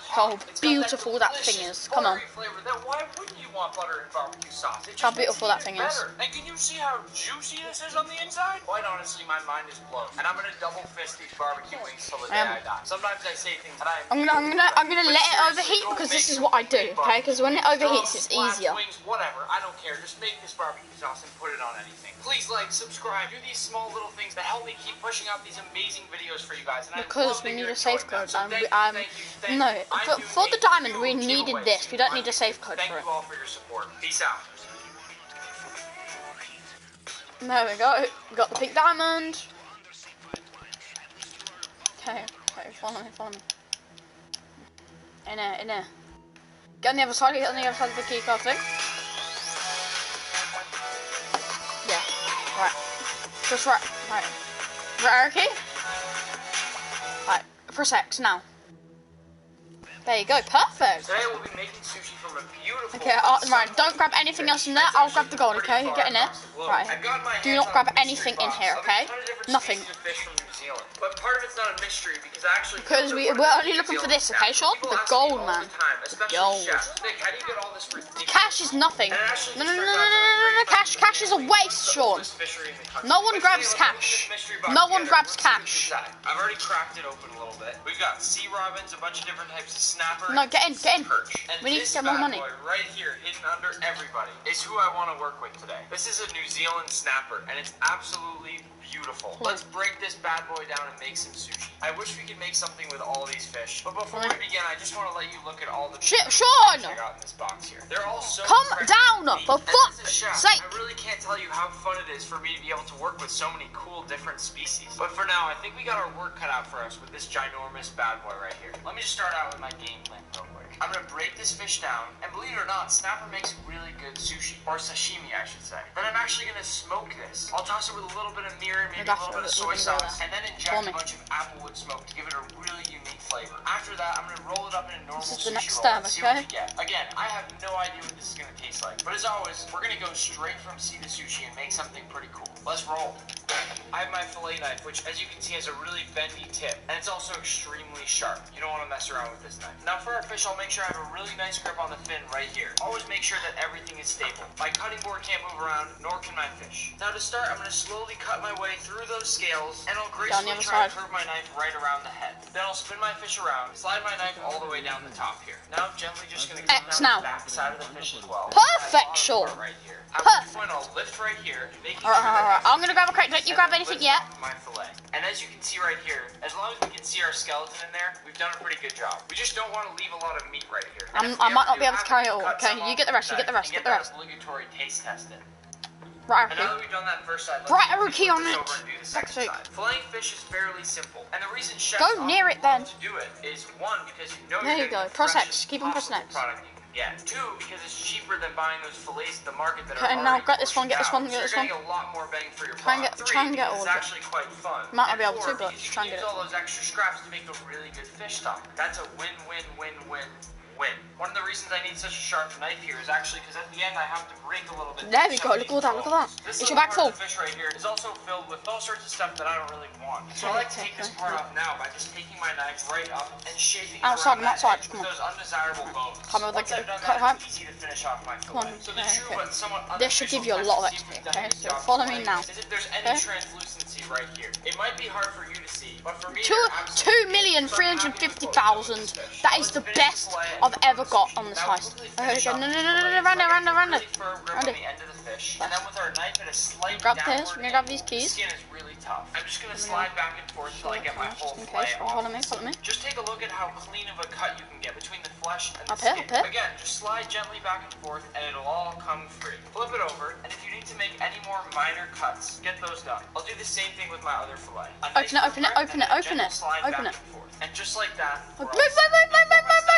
How beautiful that thing is. Come on. Why wouldn't you want butter and barbecue sauce? It How just makes beautiful it that even thing is. better. And can you see how juicy this is on the inside? Quite honestly, my mind is blown. And I'm gonna double fist these barbecue wings till the day I die. Sometimes I say things that I'm gonna let it overheat because this is what I do, okay? Because when it overheats, it's easier. Wings, whatever. I don't care. Just make this barbecue sauce and put it on anything. Please like, subscribe, do these small little things that help me keep pushing out these amazing videos for you guys. And Because we need a safe code. No, for the diamond, we needed this. We don't need a safe code Thank for it. you all for your support. Peace out. There we go. We got the pink diamond. Okay, follow me. In there. Get on the other side, of the key card thing. Yeah, right. Just right. Right, okay? Right, press X now. There you go, perfect. Today we'll be making sushi from a beautiful... Okay, right, don't grab anything else in there. I'll grab the gold, okay? Get in there. Right. Do not grab anything in here, okay? Nothing. But part of it's not a mystery because I actually... Because we're only looking for this, okay, Sean? The gold, man. Gold. Nick, how do you get all this for... Cash is nothing. No. Cash is a waste, Sean. No one grabs cash. No one grabs cash. I've already cracked it open a little bit. We've got sea robins, a bunch of different types of snapper. No, get in. Perch. And We need to this get more bad money. boy right here, hidden under everybody, is who I want to work with today. This is a New Zealand snapper, and it's absolutely Beautiful. Let's break this bad boy down and make some sushi. I wish we could make something with all these fish. But before we begin, I just want to let you look at all the Shit, fish Sean! I got in this box here. They're all so Calm incredibly down, unique. for And as a fuck's chef, sake. I really can't tell you how fun it is for me to be able to work with so many cool different species. But for now, I think we got our work cut out for us with this ginormous bad boy right here. Let me just start out with my game plan real quick. I'm gonna break this fish down, and believe it or not, Snapper makes really good sushi, or sashimi I should say. Then I'm actually gonna smoke this. I'll toss it with a little bit of mirin, maybe a little bit of soy sauce, and then inject a bunch of applewood smoke to give it a really unique flavor. After that, I'm gonna roll it up in a normal This is the sushi next roll step, and see what okay? we get. Again, I have no idea what this is gonna taste like, but as always, we're gonna go straight from sea to sushi and make something pretty cool. Let's roll. I have my fillet knife, which as you can see has a really bendy tip, and it's also extremely sharp. You don't want to mess around with this knife. Now for our fish, I'll make sure I have a really nice grip on the fin right here. Always make sure that everything is stable. My cutting board can't move around, nor can my fish. Now to start, I'm going to slowly cut my way through those scales, and I'll gracefully try to curve my knife right around the head. Then I'll spin my fish around, slide my knife all the way down the top here. Now I'm gently just going to come down the back side of the fish as well. Perfect, Sean. Right here. At this point, I'll lift right here, making sure Alright, I'm gonna grab a crate. Don't you grab anything yet? My fillet. And as you can see right here, as long as we can see our skeleton in there, we've done a pretty good job. We just don't want to leave a lot of meat right here. I might not be able to carry it all. Okay, you get the rest. You get the rest. Get the rest. Obligatory taste test in. Right, And now that we've done that first side, let's right, flip key on this it. over and do the second side. Filleting fish is fairly simple, and the reason chefs Go near it then. to do it is one, because you know There you're you go. getting the Press X. freshest Keep on pressing possible X. product you can get. Two, because it's cheaper than buying those fillets at the market that Okay, are now already get this one, get this portioned one, get out. this So one. you're getting a lot more bang for your Try and buck. get- try and get all It's of it. actually quite fun. Might not And be able to, four, but because you try and can get use it. all those extra scraps to make a really good fish stock. That's a win-win-win-win. One of the reasons I need such a sharp knife here is actually because at the end I have to break a little bit. There we go. Look at that. Look at that. This It's your little back part of full. the fish right here is also filled with all sorts of stuff that I don't really want. So I like to take this part off now by just taking my knife right up and shaping it Outside, around I'm outside. that edge Come with on. those undesirable bones. Come on, Once like, I've done cut that, it. it's easy to finish off my Come on, fillet. So the okay, true okay. but somewhat This should give you a lot of XP, okay? So follow me now. Is if there's any Okay? translucency right here. It might be hard for you to see, but for me, 2,350,000. That is the best I've ever got on this heist. Okay, no, round it. Really firm grip on the end of the fish, and then with our knife at a slight Grab this, downward we're gonna grab angle, these keys. The skin is really tough. I'm just gonna slide back and forth until I get my whole Just in fillet case. off. Follow me. Just take a look at how clean of a cut you can get between the flesh and the Up here, skin. up here. Again, just slide gently back and forth, and it'll all come free. Flip it over, and if you need to make any more minor cuts, get those done. I'll do the same thing with my other fillet. A nice Open it, grip, open and it, then a open gentle it, slide open back it. and forth. And just like that, we're all Move! set.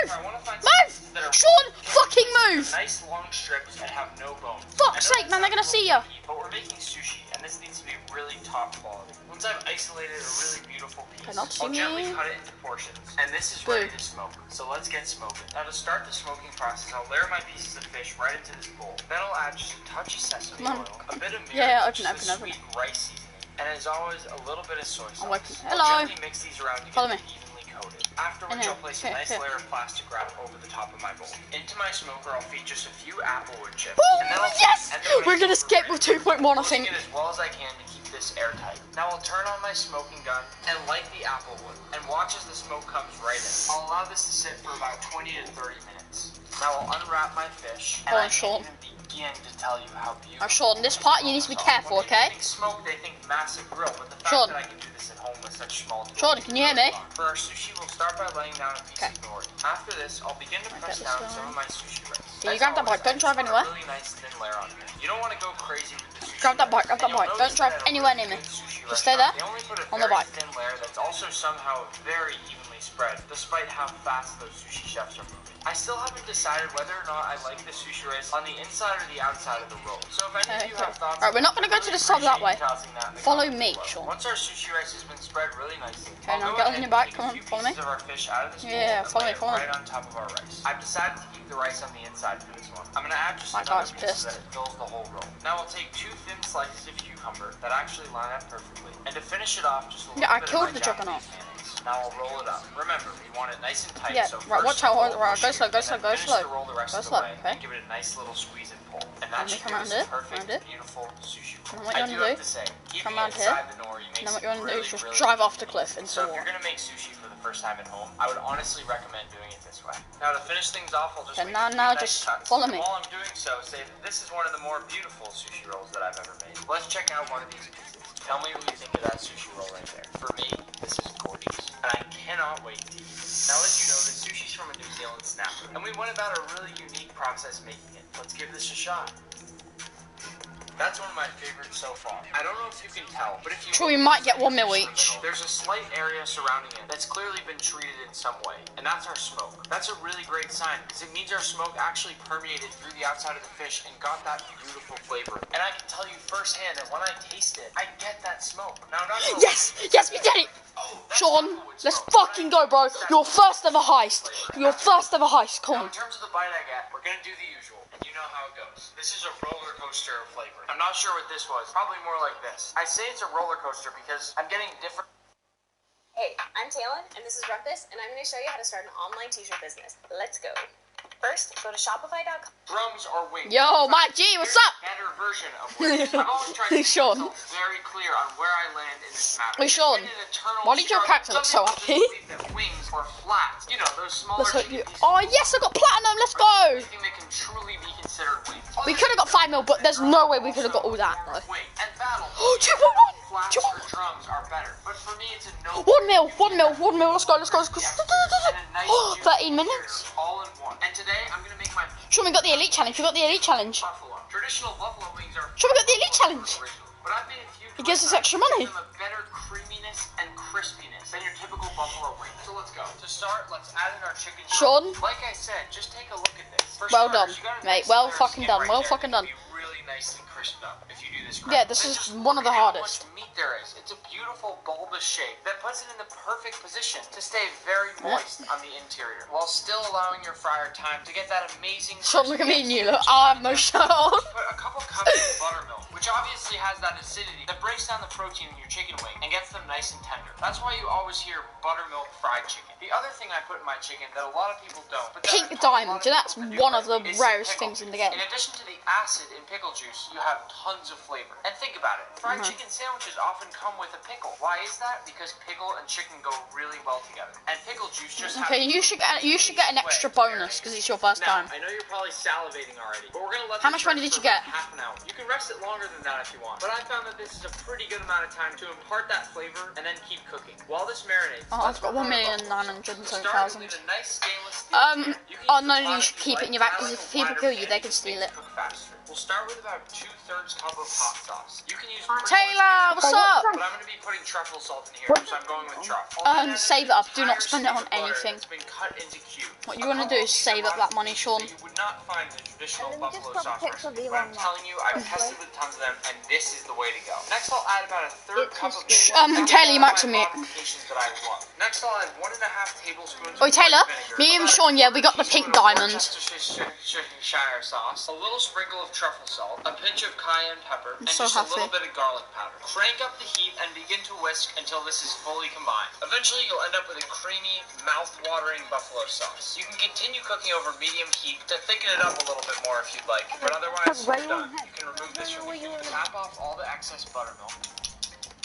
I wanna find some pieces that are Sean, fucking move! nice long strips and have no bone. Fuck's sake, man, they're gonna see ya. But we're making sushi, and this needs to be really top quality. Once I've isolated a really beautiful piece, Cannot see I'll gently me. cut it into portions, and this is ready to smoke. So let's get smoking. Now to start the smoking process, I'll layer my pieces of fish right into this bowl. Then I'll add just a touch of sesame Come on. oil, a bit of mirin, Yeah, open just it, a open it. sweet rice seasoning, and as always, a little bit of soy sauce. I'm waiting. I'll Hello. gently mix these around to Follow get me. them evenly coated. Afterwards, Hello. I'll place a nice layer of plastic wrap over the top of my bowl. Into my smoker, I'll feed just a few applewood chips. and then I'll Yes! and then We're gonna skip with 2.1, I closing think. it as well as I can to keep this airtight. Now I'll turn on my smoking gun and light the applewood, and watch as the smoke comes right in. I'll allow this to sit for about 20 to 30 minutes. Now I'll unwrap my fish, and Hold I on, Sean. can't even begin to tell you how beautiful. Alright, Sean, this part you need to be careful, When people okay? think smoke, they think massive grill, but the fact Sean. that I can do this at home with such small tools. Sean, can you hear me? For our sushi, we'll start by laying down a piece Okay. of nori. After this, I'll begin to press this down going. some of my sushi rice. Yeah, you grab that bike, don't drive anywhere. Really nice thin layer on here. You don't want to go crazy with the sushi. Grab that bike, grab that And you'll bike. notice Don't drive that at a anywhere really near me. good sushi Just stay there, restaurant, they only put a on the very bike. thin layer that's also somehow very evenly spread, despite how fast those sushi chefs are moving. I still haven't decided whether or not I like the sushi rice on the inside or the outside of the roll. So if any of you have thoughts, Alright, we're not gonna go to the sub that way. Follow me, Sean. Once our sushi rice has been spread really nicely, Okay, now I'll go get on ahead your bike. and Come on, take a few follow me. pieces of our fish out of this bowl Yeah, and follow lay me, it follow me. right on top of our rice. I've decided to keep the rice on the inside for this one. I'm gonna add just My another guy's piece pissed. so that it fills the whole roll. Now I'll take 2 thin slices of cucumber that actually line up perfectly, and to finish it off, just a little Yeah, I bit killed of my the juggernaut. Japanese mayonnaise. Now I'll roll it up. Remember, we want it nice and tight. Yeah, so right, first watch out, roll right, go push slow, it, go and slow, then go finish slow. the roll the rest Go of the slow, way, okay. and give it a nice little squeeze and pull. And And that then should come give around us here, a perfect, around here. beautiful sushi roll. And what I you do wanna have do, to say, keeping come it around here, inside the nori and makes then what it you want to do really, is just really drive off the unique. cliff into So the if you're water. gonna make sushi for the first time at home, I would honestly recommend doing it this way. Now to finish things off, I'll just Okay, make now- a few now nice just cuts. follow And me. while I'm doing so, say that this is one of the more beautiful sushi rolls that I've ever made. Let's check out one of these pieces. Tell me what you think of that sushi roll right there. For me, this is gorgeous, and I cannot wait to eat it. Now, as you know, the sushi's from a New Zealand snapper, and we went about a really unique process making it. Let's give this a shot. That's one of my favorites so far. I don't know if you can tell, but if you Sure, we might get 1 mil each. there's a slight area surrounding it that's clearly been treated in some way, and that's our smoke. That's a really great sign, because it means our smoke actually permeated through the outside of the fish and got that beautiful flavor. And I can tell you firsthand that when I taste it, I get that smoke. Now, I'm not gonna Yes, yes, we did it. Sean, let's fucking go, bro. Your first ever heist. Your first ever heist. Come Now, on. in terms of the bite I get, we're gonna do the usual, and you know how it goes. This is a roller coaster of flavor. I'm not sure what this was. Probably more like this. I say it's a roller coaster because I'm getting different. Hey, I'm Talon, and this is Rumpus, and I'm going to show you how to start an online t-shirt business. Let's go. First, go to Shopify.com. Drums or wings. Yo, Mike G, what's up? Better version of wings. I've always tried to make Sean. myself very clear on where I land in this matter. Hey, Sean, It's been an eternal why did your struggle. character look Some so people happy? just believe that wings are flat. You know, those smaller Let's hope chicken you. pieces Oh yes, I got platinum. Let's go. think they can truly be considered wings. We could have got 5 mil, but there's no way we could have got all that though. Wing and battle. Oh, 2.1. Flats or drums are better, but for me it's a no. 1 mil, 1 mil, 1 mil. Let's go. Let's go. Let's go. And a nice juicy 13 minutes. beer, all in one. And today I'm gonna make my Sean, we got the elite challenge. We got the elite challenge. buffalo. Traditional buffalo wings are. Sean, we got the elite challenge. Original, but I've made a few. It gives us twists extra that money. give them a better creaminess and crispiness than your typical buffalo wing. So let's go. To start, let's add in our chicken. Sean. Like I said, just take a look at this. For Well starters, done, you got a mate. nice Well layer of fucking skin done. right Well there. fucking done. It'll be really nicely crisped up if you do this correctly. Yeah, this is Just one of the look at hardest. How much meat there is. It's a beautiful bulbous shape that puts it in the perfect position to stay very moist on the interior, while still allowing your fryer time to get that amazing. Sean, look at me and you. Look, I have no shirt on. Put a couple cups of buttermilk, which obviously has that acidity that breaks down the protein in your chicken wing and gets them nice and tender. That's why you always hear buttermilk fried chicken. The other thing I put in my chicken that a lot of people don't, but that Pink I taught a lot diamond. That's people to do one of the is rarest pickle. things in the game. In addition to the acid in pickle juice, you have tons of flavor. And think about it, fried chicken sandwiches often come with a pickle. Why is that? Because pickle and chicken go really well together. And pickle juice just Okay, you should get an extra bonus because it's your first now, time. I know you're probably salivating already, but we're gonna let How this much money rest did you for get? about half an hour. You can rest it longer than that if you want, but I found that this is a pretty good amount of time to impart that flavor and then keep cooking. While this marinates, Oh, let's I've got work on the 1,907,000. We'll start with a nice stainless steel pan. You can Oh use no, a you pot should if keep it like. in your back I because like if a people wider kill you, pan they to can make steal it it. cook faster. We'll start with about 2/3 cup of hot sauce. You can use Taylor, what's up? but I'm going to be putting truffle salt in here, so I'm going with truffle. Save it up. Do not spend it on anything. It's been cut into cubes. What you want to do is save up that money, Sean. You would not find the traditional And then just buffalo put sauce pics of recipe, you but on I'm that. telling you, I've tested with tons of them, and this is the way to go. Next, I'll add about a third It's cup of just milk. good. Again, Taylor, you one of might to my me. modifications that I love. Next, I'll add 1.5 tablespoons Oi, of Taylor, white vinegar, me and about a Sean, yeah, we got the teaspoon pink of diamond. Worcestershire sauce, a little sprinkle of truffle salt, a pinch of cayenne pepper, and so just happy. a little bit of garlic powder. Crank up the heat and begin to whisk until this is fully combined. Eventually, you'll end up with a creamy, mouth-watering buffalo sauce. You can continue cooking over medium heat to thicken it up a little bit more if you'd like, but otherwise, Where you're you done. want You can remove this from Where the you heat, want tap off all the excess buttermilk.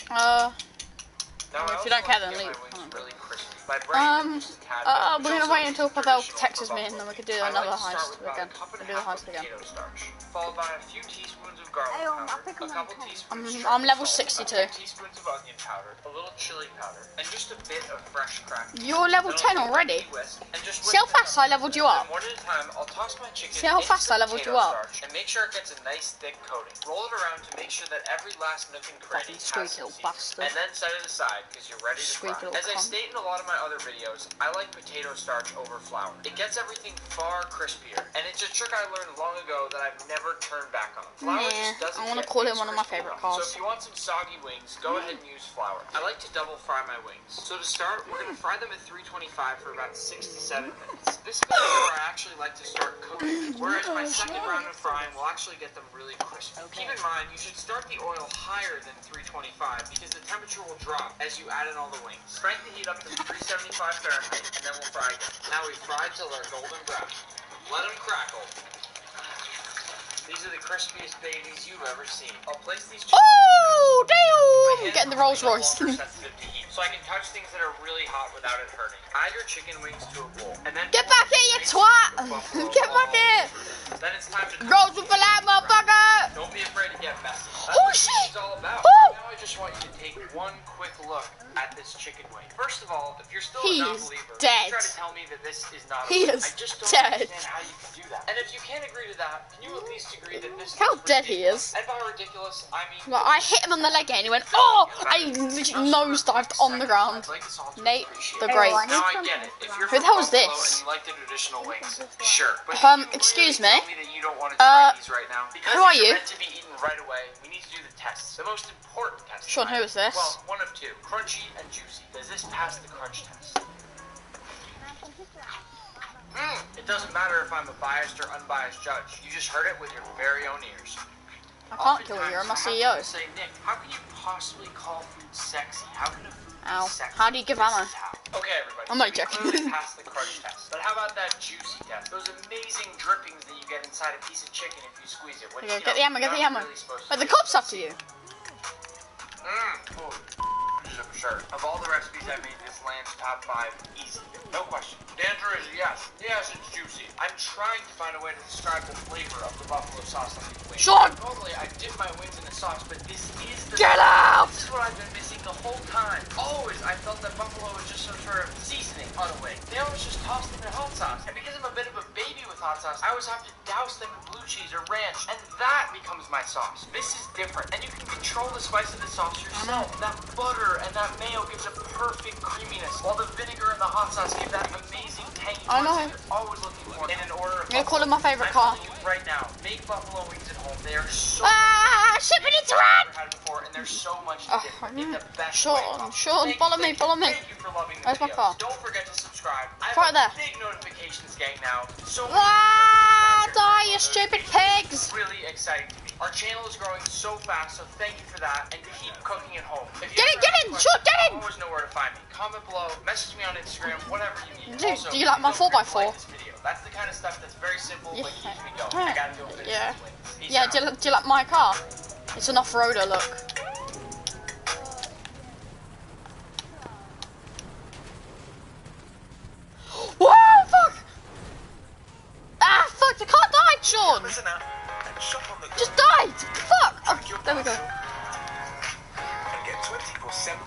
If Now, I you also don't care, like then to get leave. my wings really crispy. By braining them just a tad bit, which we're gonna also wait is until Pavel traditional texts for me and then we buffalo. could do I another like to start heist with about again. a cup and We'll do a the half heist of again. potato starch, followed by a few teaspoons of garlic I powder, think a I'm couple on 10. teaspoons of I'm level truffle 62. salt, a couple teaspoons of onion powder, a little chili powder, and just a bit of fresh cracked pepper. You're level Then 10 I'll already. whisk and just See how whisk fast this I leveled you up? Then one at a time, I'll toss my chicken See how into fast the I leveled you potato up? starch and make sure it gets a nice thick coating. Roll it around to make sure that every last nook and cranny Fucking has squeaky some little seasoning. bastard. And then set it aside because you're ready to fry. Squeaky little As I cunt. state in a lot of my other videos, I like potato starch over flour. It gets everything far crispier, and it's a trick I learned long ago that I've never turned back on. Flour Nah, just doesn't I wanna get call it things one of my crispy favorite enough. cars. So if you want some soggy wings, go ahead and use flour. I like to double fry my wings. So to start, we're going to fry them at 325 for about 6 to 7 minutes. This is where I actually like to start cooking, whereas my second round of frying will actually get them really crispy. Keep in mind, you should start the oil higher than 325 because the temperature will drop as you add in all the wings. Crank the heat up to 375 Fahrenheit, and then we'll fry again. Now we fry till they're golden brown. Let them crackle. These are the crispiest babies you've ever seen. I'll place these chicken I'm getting the Rolls Royce. So I can touch things that are really hot without it hurting. Add your chicken wings to a bowl, and then Get back here, you twat! Get back here! Then it's time to Rolls with a lamb, motherfucker! Don't be afraid to get messy. That's Oh what shit! it's all about. Oh! Now I just want you to take one quick look at this chicken wing. First of all, if you're still He a is non-believer, dead. try to tell me that this is not. He a is I just don't dead. understand how you can do that. And if you can't agree to that, can you at least agree that this? How is dead he ridiculous? is. And by ridiculous, I mean. Well, I hit him on the leg and he went, oh! I literally nosedived on the ground. Nate, the Great. Now I get it. If you're Who the hell is from Buffalo this? and you like the traditional wings, sure. But Excuse me? tell me that you don't want to try these right now. Because who are these you? meant to be eaten right away. We need to do the tests. The most important test. Sean, who is this? Well, one of two: crunchy and juicy. Does this pass the crunch test? It doesn't matter if I'm a biased or unbiased judge. You just heard it with your very own ears. I can't kill you, you're my CEO. Say, Nick, how can you possibly call food sexy? How can a food Ow. be sexy? How do you give ammo? Okay, everybody. I'm not so we joking. clearly passed the crunch test. But how about that juicy test? Those amazing drippings that you get inside a piece of chicken if you squeeze it. Which, Okay, you get know, the ammo, get the you're ammo. not really supposed to But the do. cop's after you. Oh, for sure. Of all the recipes I made, this lands top 5 easy. No question. The answer is yes. Yes, it's juicy. I'm trying to find a way to describe the flavor of the buffalo sauce on these wings. Sean! Normally, I dip my wings in the sauce, but this is the Get out! This is what I've been missing the whole time. Always, I felt that buffalo was just some sort of seasoning on a wing. They always just toss them in hot sauce. And because I'm a bit of a baby with hot sauce, I always have to douse them in blue cheese or ranch, and that becomes my sauce. This is different, and you can control the spice of the sauce yourself. That butter and that mayo gives a perfect creaminess, while the vinegar and the hot sauce give that amazing tangy I know. taste you're always looking for in an order of I'm gonna call him my favourite I'm car. telling you right now, make buffalo wings at home. They are so Shit, we need to I've run! never had before, and they're so much Oh, different. In the best Sean, way possible. Sean, Thank follow you, me, thank you, follow me. Thank you for loving the Where's my videos. car? Don't forget to subscribe. I Right have there. a big notifications gang now. So Die, you stupid pigs! really exciting to me. Our channel is growing so fast, so thank you for that, and keep cooking at home. If you Get in, ever get have in, questions, Sean, get in! You always know where to find me. Comment below, message me on Instagram, whatever you need. Dude, Also, do you like my don't forget to 4x4? like this video. That's the kind of stuff that's very simple, but Yeah. keeps me going. I gotta go finish Yeah. these wings. Peace Yeah, out. do you like my car? It's an off-roader, look. Whoa, fuck! Ah, fuck, the car died, Sean! Listen out and shop on the go. Just died! Fuck! Oh, there we go. And get 24/7.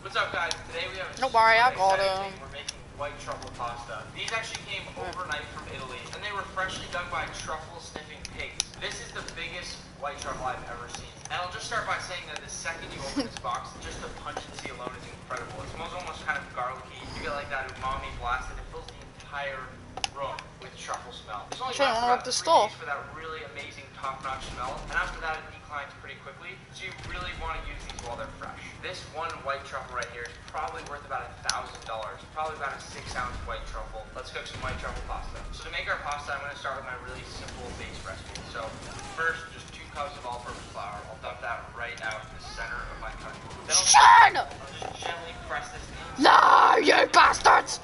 What's up, guys? Today we have a Don't worry, I super got exciting him. thing. We're making white truffle pasta. These actually came overnight from Italy, and they were freshly done by truffle-sniffing pigs. This is the biggest white truffle I've ever seen. And I'll just start by saying that the second you open this box, just the pungentcy alone is incredible. It smells almost kind of garlicky. You get like that umami blast, and it fills the entire room with truffle smell. It's only Sure, lasts I'll about open the 3 store. days for that really amazing top-notch smell, and after that it declines pretty quickly, so you really want to use these while they're fresh. This one white truffle right here is probably worth about $1,000, probably about a 6-ounce white truffle. Let's cook some white truffle pasta. So to make our pasta, I'm going to start with my really simple base recipe. So first, just 2 cups of all-purpose flour. I'll dump that right out in the center of my cutting board. Then Sean! I'll just gently press this in. No, you bastards!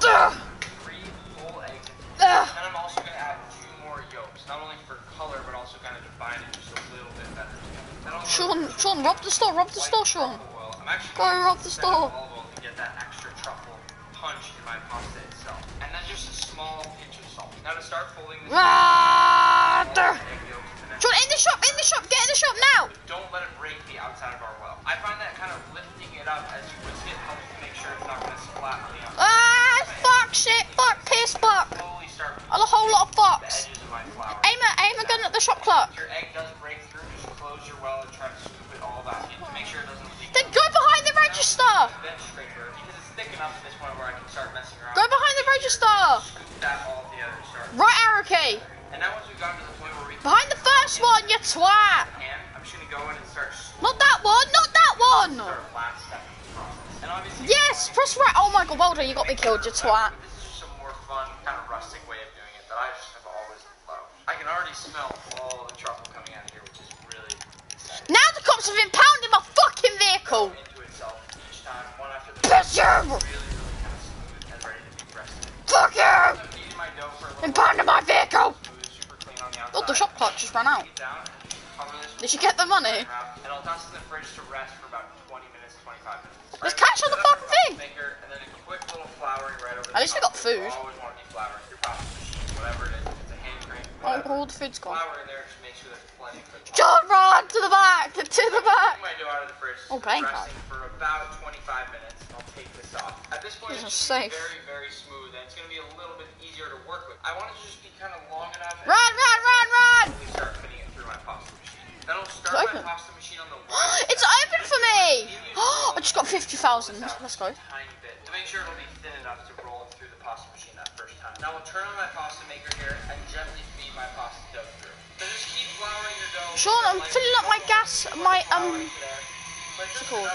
Ugh. 3 whole eggs. Ugh. And I'm also going to add 2 more yolks, not only for color, but also kind of define it just a little bit better together. Then I'll Sean, rob the store, Sean. oil. I'm actually Go going to rob the use store. olive oil to get that extra truffle punch in my pasta itself. And then just a small pinch of salt. Now to start folding this Ah, all there. the egg yolks and then Sean, in the shop, get in the shop now! but don't let it break the outside of our well. I find that kind of lifting it up as you whisk it helps to make sure it's not going to splat on the outside. Ah, fuck, shit, fuck, piss, fuck. Slowly start A whole lot of the fucks. edges of my flour. Aim a gun at the shop clerk. If your egg does break through, just close your well and try to scoop it all back in to make sure it doesn't leak. Then go behind the register. Bench scraper, because it's thick enough at this point where I can start messing around. Go behind the register. Scoop that all together and start. Right arrow key. And now once we've gotten to the point where we can Behind the first one, you twat. I'm just gonna go in and start Not that one, not that one. our last step in the process. And obviously Yes, press right. Oh my god, well done, you got me killed, you twat. this is just a more fun, kind of rustic way of doing it that I just have always loved. I can already smell all the truffle coming out of here, which is really exciting. Now the cops have impounded my fucking vehicle. Into itself each time, one after the Piss you. really, really kind of smooth and ready to be pressed in. Fuck you. I'm kneading my dough for a little Impounded my vehicle. smooth, super clean on the outside. Oh, the shop clerk just ran out. Take it down, cover this. Did you get the money? And I'll dust in the fridge to rest for about 20 minutes, 25 minutes. There's cash on the fucking thing! Maker, and then a quick little flouring right over the At least we got food. You always want to be flouring your pasta machine, whatever it is. It's a hand crank. All the food's gone. Flour in there to make sure there's plenty of food. John, run to the back! To the back! My dough out of the fridge. Oh, playing card. Resting for about 25 minutes. I'll take this off. At this point, This it's is gonna safe. be very, very smooth, and it's going to be a little bit easier to work with. I want it to just be kind of long enough. Run, run, run, run! We start putting it through my pasta machine. Then I'll start It's my open. pasta machine on the It's open for me! I just got 50,000. Let's go. tiny bit to make sure it'll be thin enough to roll it through the pasta machine that first time. Now I'll turn on my pasta maker here and gently feed my pasta dough through. So just keep flouring your dough. Sean, I'm filling up my gas, my What's it called?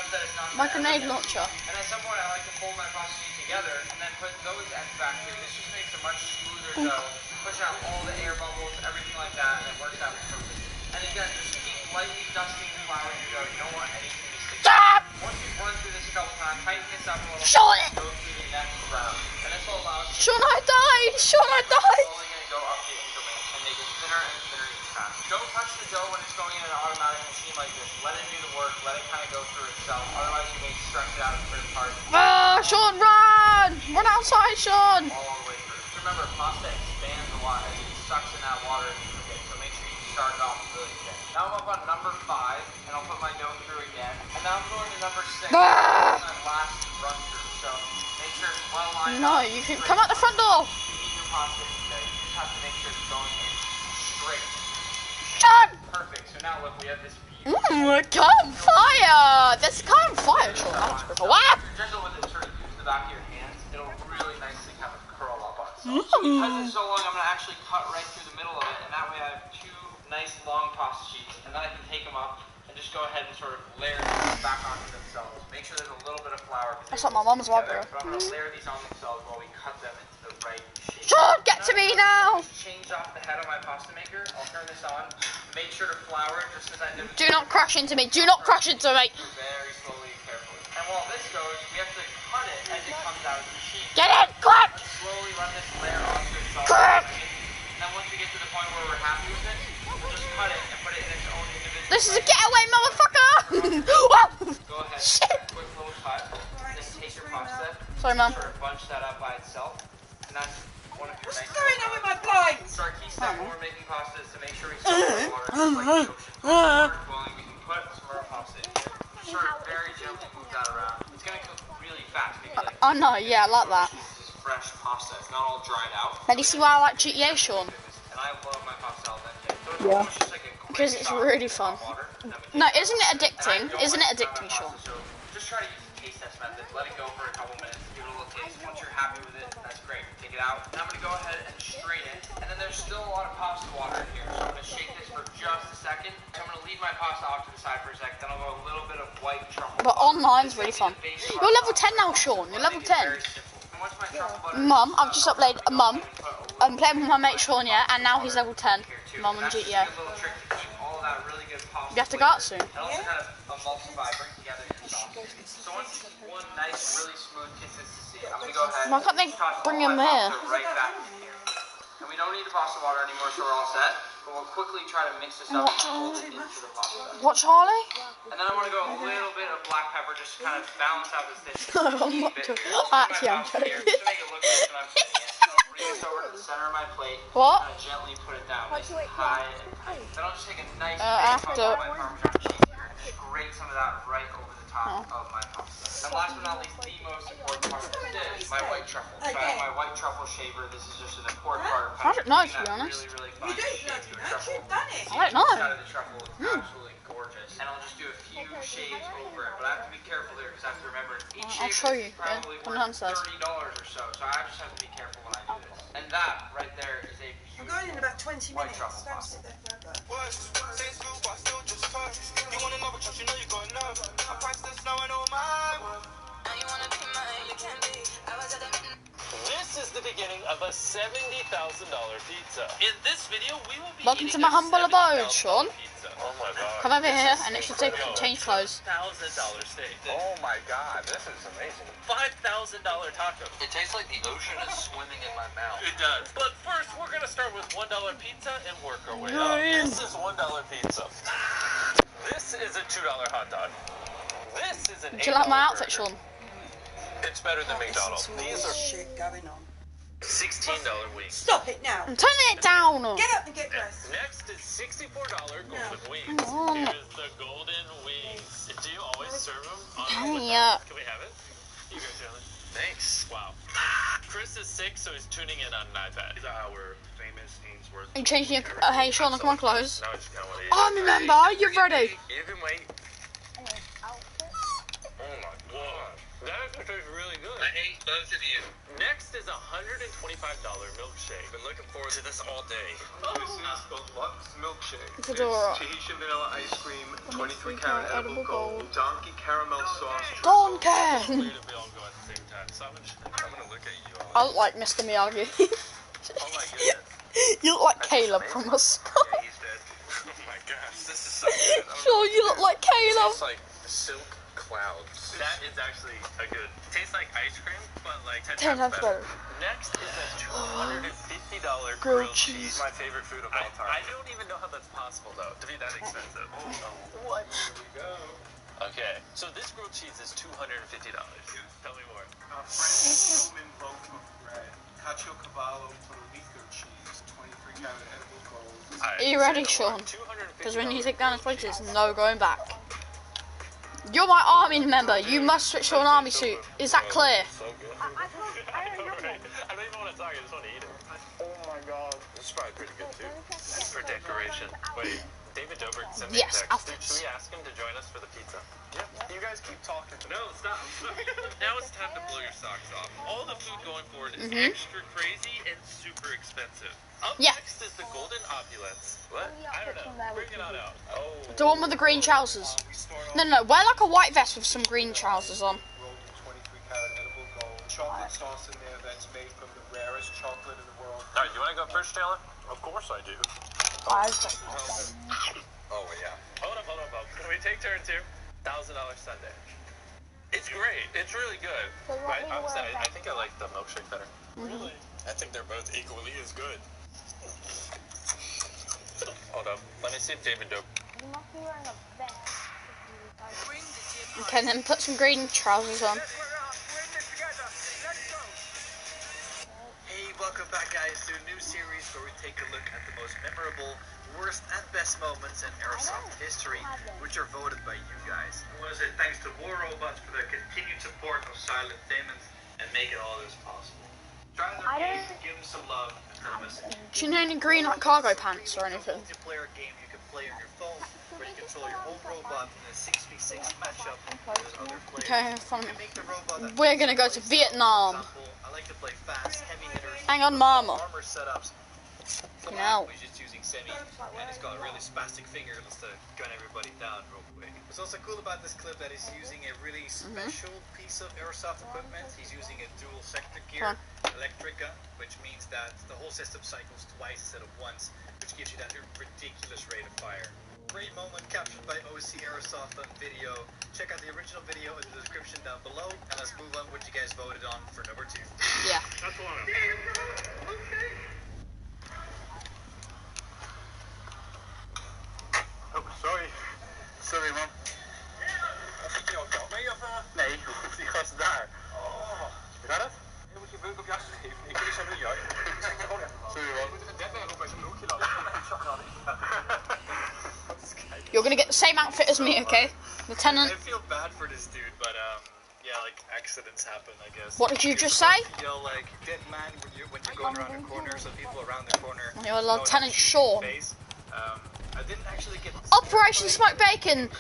My grenade launcher. And at some point I like to fold my pasta sheet together and then put those ends back here. This just makes a much smoother dough. Push out all the air bubbles, everything like that, and it works out perfectly. And again, just keep lightly dusting and flouring your dough. You don't want anything to stick. Stop! Once you've run through this a couple times, tighten this up a little. Sean! Go through the next round. And this will allow us to Sean, I died! Sean, I died! slowly going to go up the increment and make it thinner and thinner each time. Don't touch the dough when it's going in an automatic machine like this. Let it do the work. Let it kind of go through itself. Otherwise, you may stretch it out and put it apart Ah, Sean, run! Run outside, Sean! all the way through. Just remember, pasta expands a lot as it sucks in that water and you forget. So make sure you start it off really thin. Now I'm up on number 5, and I'll put my dough through again. And now I'm going to number 6. Ah! On that last run through. So make sure it's well lined No, up. you can come out the front door! You eat your pasta today. You just have to make sure it's going in straight. Sean! Perfect. So now look, we have this Campfire! There's campfire, Sean. That's pretty cool. What? If you're gentle with it, sort of use the back of your hands, it'll really nicely kind of curl up on itself. So because it's so long, I'm going to actually cut right through the middle of it, and that way I have 2 nice long pasta sheets, and then I can take them up and just go ahead and sort of layer them back onto themselves. Make sure there's a little bit of flour. That's like my mum's library. But I'm going to layer these on themselves while we cut them into the right shape. Sean, get to me now! Change off the head of my pasta maker. I'll turn this on. Make sure to flour it just as I did. Do not crash into me. Do not crash into me. Very slowly and carefully. And while this goes, we have to cut it as it comes out of the machine. Get in, quick! Let's slowly run this layer onto itself. Quick! And then once we get to the point where we're happy with it, we'll just cut it and put it in its own individual. This is a getaway, motherfucker! Whoa! Go ahead. Shit! Quick little cut. Just take your pasta. Sorry, Mum. Sort of bunch that up by itself. And that's one of your What's nice going on with my blinds? So our key step when we're making pasta is to make sure we soak the water just like the ocean. Water boiling, we can put some of our pasta in here. Just sort of very gently move that around. It's going to cook really fast, maybe like Oh no, yeah, I like that. this is fresh pasta. It's not all dried out. Now, do you see why I like GTA, Sean? And I love my pasta al dente. So it's Yeah. almost just like a quick Because it's shot really of fun. water, and then we No, take isn't it addicting? And I don't Isn't it like to fry addicting, my Sean? pasta, So just try to use the taste test method. Let it go for a couple minutes. Give it a little taste. Once you're happy with it, that's great. Take it out. And I'm going to go ahead and strain it. And then there's still a lot of pasta water in here. So I'm going to shake this for just a second. I'm going to leave my pasta off to the side for a second. Then I'll go a little bit of white truffle. But online's really fun. You're level 10 now, Sean. You're level 10. Mum, I've just uploaded a Mum. I'm playing with my mate Sean, yeah, and now he's level 10. Mum and GTA. You have to go out soon. And also kind of emulsify, bring together your sauce. So once you get one nice, really smooth consistency, I'm going to go ahead Why can't they toss bring all him my here? pasta right back in here. And we don't need the pasta water anymore, so we're all set. But we'll quickly try to mix this up and fold it into the pasta. What, Charlie? And then I'm going to go a little bit of black pepper just to kind of balance out this dish. I'm not joking. Actually, I'm joking. Just to make it look good when I'm putting it. Bring this over to the center of my plate. What? Kind of gently put it down. Nice and high and tight. Then I'll just take a nice after- big chunk of my Parmesan cheese here and just grate some of that right over the top of my pasta. And last but not least, the most important part of this dish, my white truffle. So I have my white truffle shaver. This is just an important part of I don't know, to be that honest. really fine shade to a truffle. I don't know. Inside of the truffle is absolutely gorgeous. And I'll just do a few shades over it. But I have to be careful there because I have to remember each I'll shade show is you, probably yeah, worth downstairs. $30 or so. So I just have to be careful when I do this. And that right there is a I'm beautiful going in about 20 white minutes. truffle Don't pasta. sit there forever. This is the the beginning of a $70,000 pizza. In this video, we will be Welcome to eating my a humble abode, Sean. Pizza. Oh my god. Come over here and it should say change clothes. $1,000 steak. Oh my god, this is amazing. $5,000 taco. It tastes like the ocean is swimming in my mouth. It does. But first, we're gonna start with $1 pizza and work our way up. This is $1 pizza. This is a $2 hot dog. This is an $8 Do you like my outfit, burger. Sean? It's better than McDonald's. These are shit going on. $16 wings. Stop it now. I'm turning it down. Get up and get dressed. Next is $64 golden wings. on. Here's the golden wings. Do you always serve them? Yeah. Can we have it? You guys, Jalen. Thanks. Wow. Chris is sick, so he's tuning in on an iPad. He's our famous Ainsworth. Are you changing your... hey, Sean, come on, clothes. Now I just kinda wanna eat. I'm a member. You're ready. You can wait. Oh my god. That actually tastes really good. I hate both of you. Next is a $125 milkshake. Been looking forward to this all day. This is the Lux milkshake. Fedora. Tahitian vanilla ice cream, 23 karat edible gold, donkey caramel sauce. Don't care. Weird if we all go at the same time. So I'm gonna look at you all. I look like Mr. Miyagi. Oh my goodness. You look like Caleb from us. Yeah, he's dead. Oh my gosh, this is so good. Sure, you look like Caleb. It's like silk clouds. That is actually a good. Tastes like ice cream, but like 10 times better. Next is a $250 grilled cheese. My favorite food of all time. I don't even know how that's possible though, to be that expensive. What? Here we go. Okay, so this grilled cheese is $250. Tell me more. French Roman loaf of bread, cacio cavallo Puerto cheese, 23 karat edible gold. Are you ready, Sean? Because when you take down his place, there's no going back. You're my army member. You must switch to an army suit. Is that clear? So good. I don't even want to talk, I just want to eat it. Oh my god. This is probably pretty good too. It's for decoration. Wait, David Dobrik sent me a Yes, text. outfits. Should we ask him to join us for the pizza? Yeah. You guys keep talking. No, stop. Now it's time to blow your socks off. All the food going forward is extra crazy and super expensive. Up next is the golden opulence. What? I don't know. Bring it on out. Oh. The one with the green trousers. No, wear like a white vest with some green trousers on. Rolled in 23 karat edible gold, chocolate sauce in there that's made from the rarest chocolate in the world. Alright, you want to go first, Taylor? Of course I do. Oh yeah. Hold up. Can we take turns here? $1,000 sundae. It's great. It's really good. Right? I think I like the milkshake better. Really? I think they're both equally as good. Hold up. Let me see if David Dope. You must be wearing a vest. Okay, then put some green trousers on. Hey, welcome back guys to a new series where we take a look at the most memorable, worst and best moments in Airsoft history, which are voted by you guys. I want to say thanks to War Robots for their continued support of Silent Demons and making all this possible. Try their games, give them some love, and tell them a Do you know any green like cargo pants or anything? multiplayer game you can play on your phone where you control your own robot in a 6v6 matchup with other players. Okay, fun. You can make the robot that We're gonna go to Vietnam. I like to play fast, heavy hitters. Hang on, mama. Armor setups. You know. He's just using semi, and he's got really spastic fingers to gun everybody down real quick. What's also cool about this clip that he's using a really special piece of airsoft equipment. He's using a dual sector gear, Electrica, which means that the whole system cycles twice instead of once, which gives you that ridiculous rate of fire. Great moment captured by OC Airsoft on video. Check out the original video in the description down below, and let's move on what you guys voted on for number 2. Yeah. That's one. Oh, sorry. Sorry, man. Heb ik jou geld mee of? Nee, die gast daar. Oh. Gaat het? Je moet je beuk op jas geven. Ik kies hem niet uit. Sorry, man. Je moet een deadline op bij zijn broekje laten. You're gonna get the same outfit as me, okay? Lieutenant. I feel bad for this dude, but yeah, like accidents happen, I guess. What did you just say? You know, like dead man when you're going around the corner, so people around the corner. You're Lieutenant Sean. I didn't actually get Operation Smoke Bacon.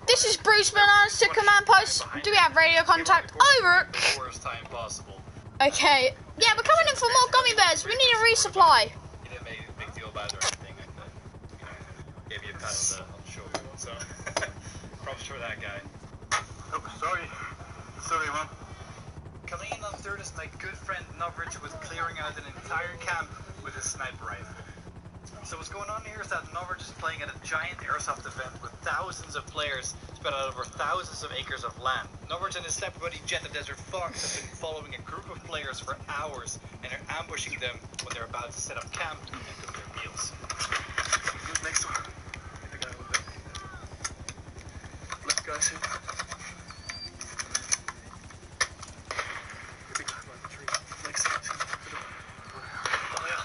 This is Bruce Bananas to command post. Do we have radio contact? Over. the worst time possible. Okay. Yeah, we're coming in for more gummy bears. We need a resupply. He didn't make a big deal about it or anything, and gave me a pat on the shoulder. So props for that guy. Oh, sorry. Sorry, man. Coming in on third is my good friend Novrich, who was clearing out an entire camp with his sniper rifle. So what's going on here is that Novrich is playing at a giant airsoft event with thousands of players spread out over thousands of acres of land. Novrich and his sniper buddy Jet the Desert Fox have been following a group of players for hours and are ambushing them when they're about to set up camp and cook their meals. Who's next one? The guy with the left guy's in. The big guy by the tree. Next to him. Oh yeah.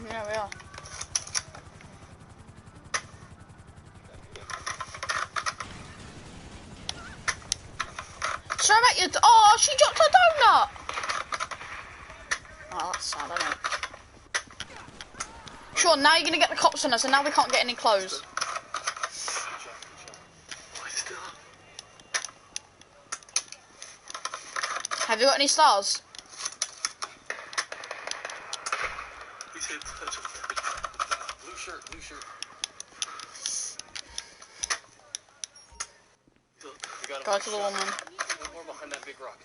Yeah, we are. Sorry about your. Oh, she dropped her donut. Oh, that's sad, isn't it? Sure, now you're gonna get the cops on us, and now we can't get any clothes. Have you got any stars? He's hit. Blue shirt, blue shirt. Go to the woman. One more behind that big rock.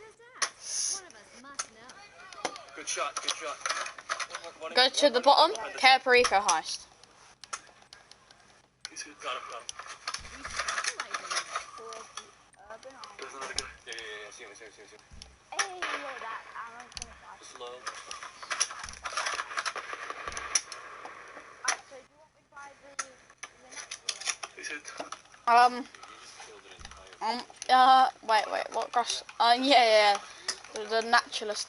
Good shot, good shot. Go to the bottom. Care Perico heist. He's hit. Got him, got him. There's another guy. Yeah. See him. Hey, yo, that ammo's gonna flash. Slow. Alright, so do you want me to buy the natural? He's hit. Wait, what grass? Yeah. The naturalist.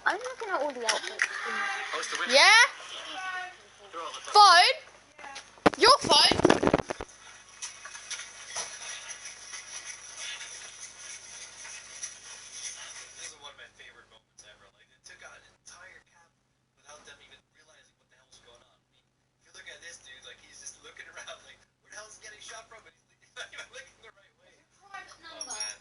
I'm looking at all the outfits. Yeah? Phone? Your phone? This is one of my favorite moments ever. Like, it took out an entire camp without them even realizing what the hell was going on. I mean, if you look at this dude, like, he's just looking around, like, where the hell is he getting shot from? But he's not even looking the right way. Oh, man. Like,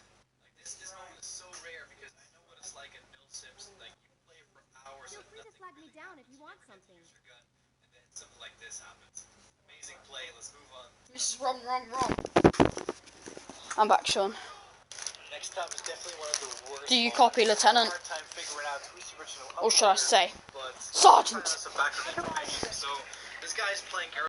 this moment is so rare because I know what it's like at Mill Sims. Like, you play for hours and nothing flag me really down happens. if you want You get to something. use your gun, and then something like this happens. Amazing play. Let's move on. This is wrong. I'm back, Sean. Next time is definitely one of the worst. Do you copy, Lieutenant? Hard time figuring out who's the original Or should I uploader, say, but Sergeant? some background information. So this guy's playing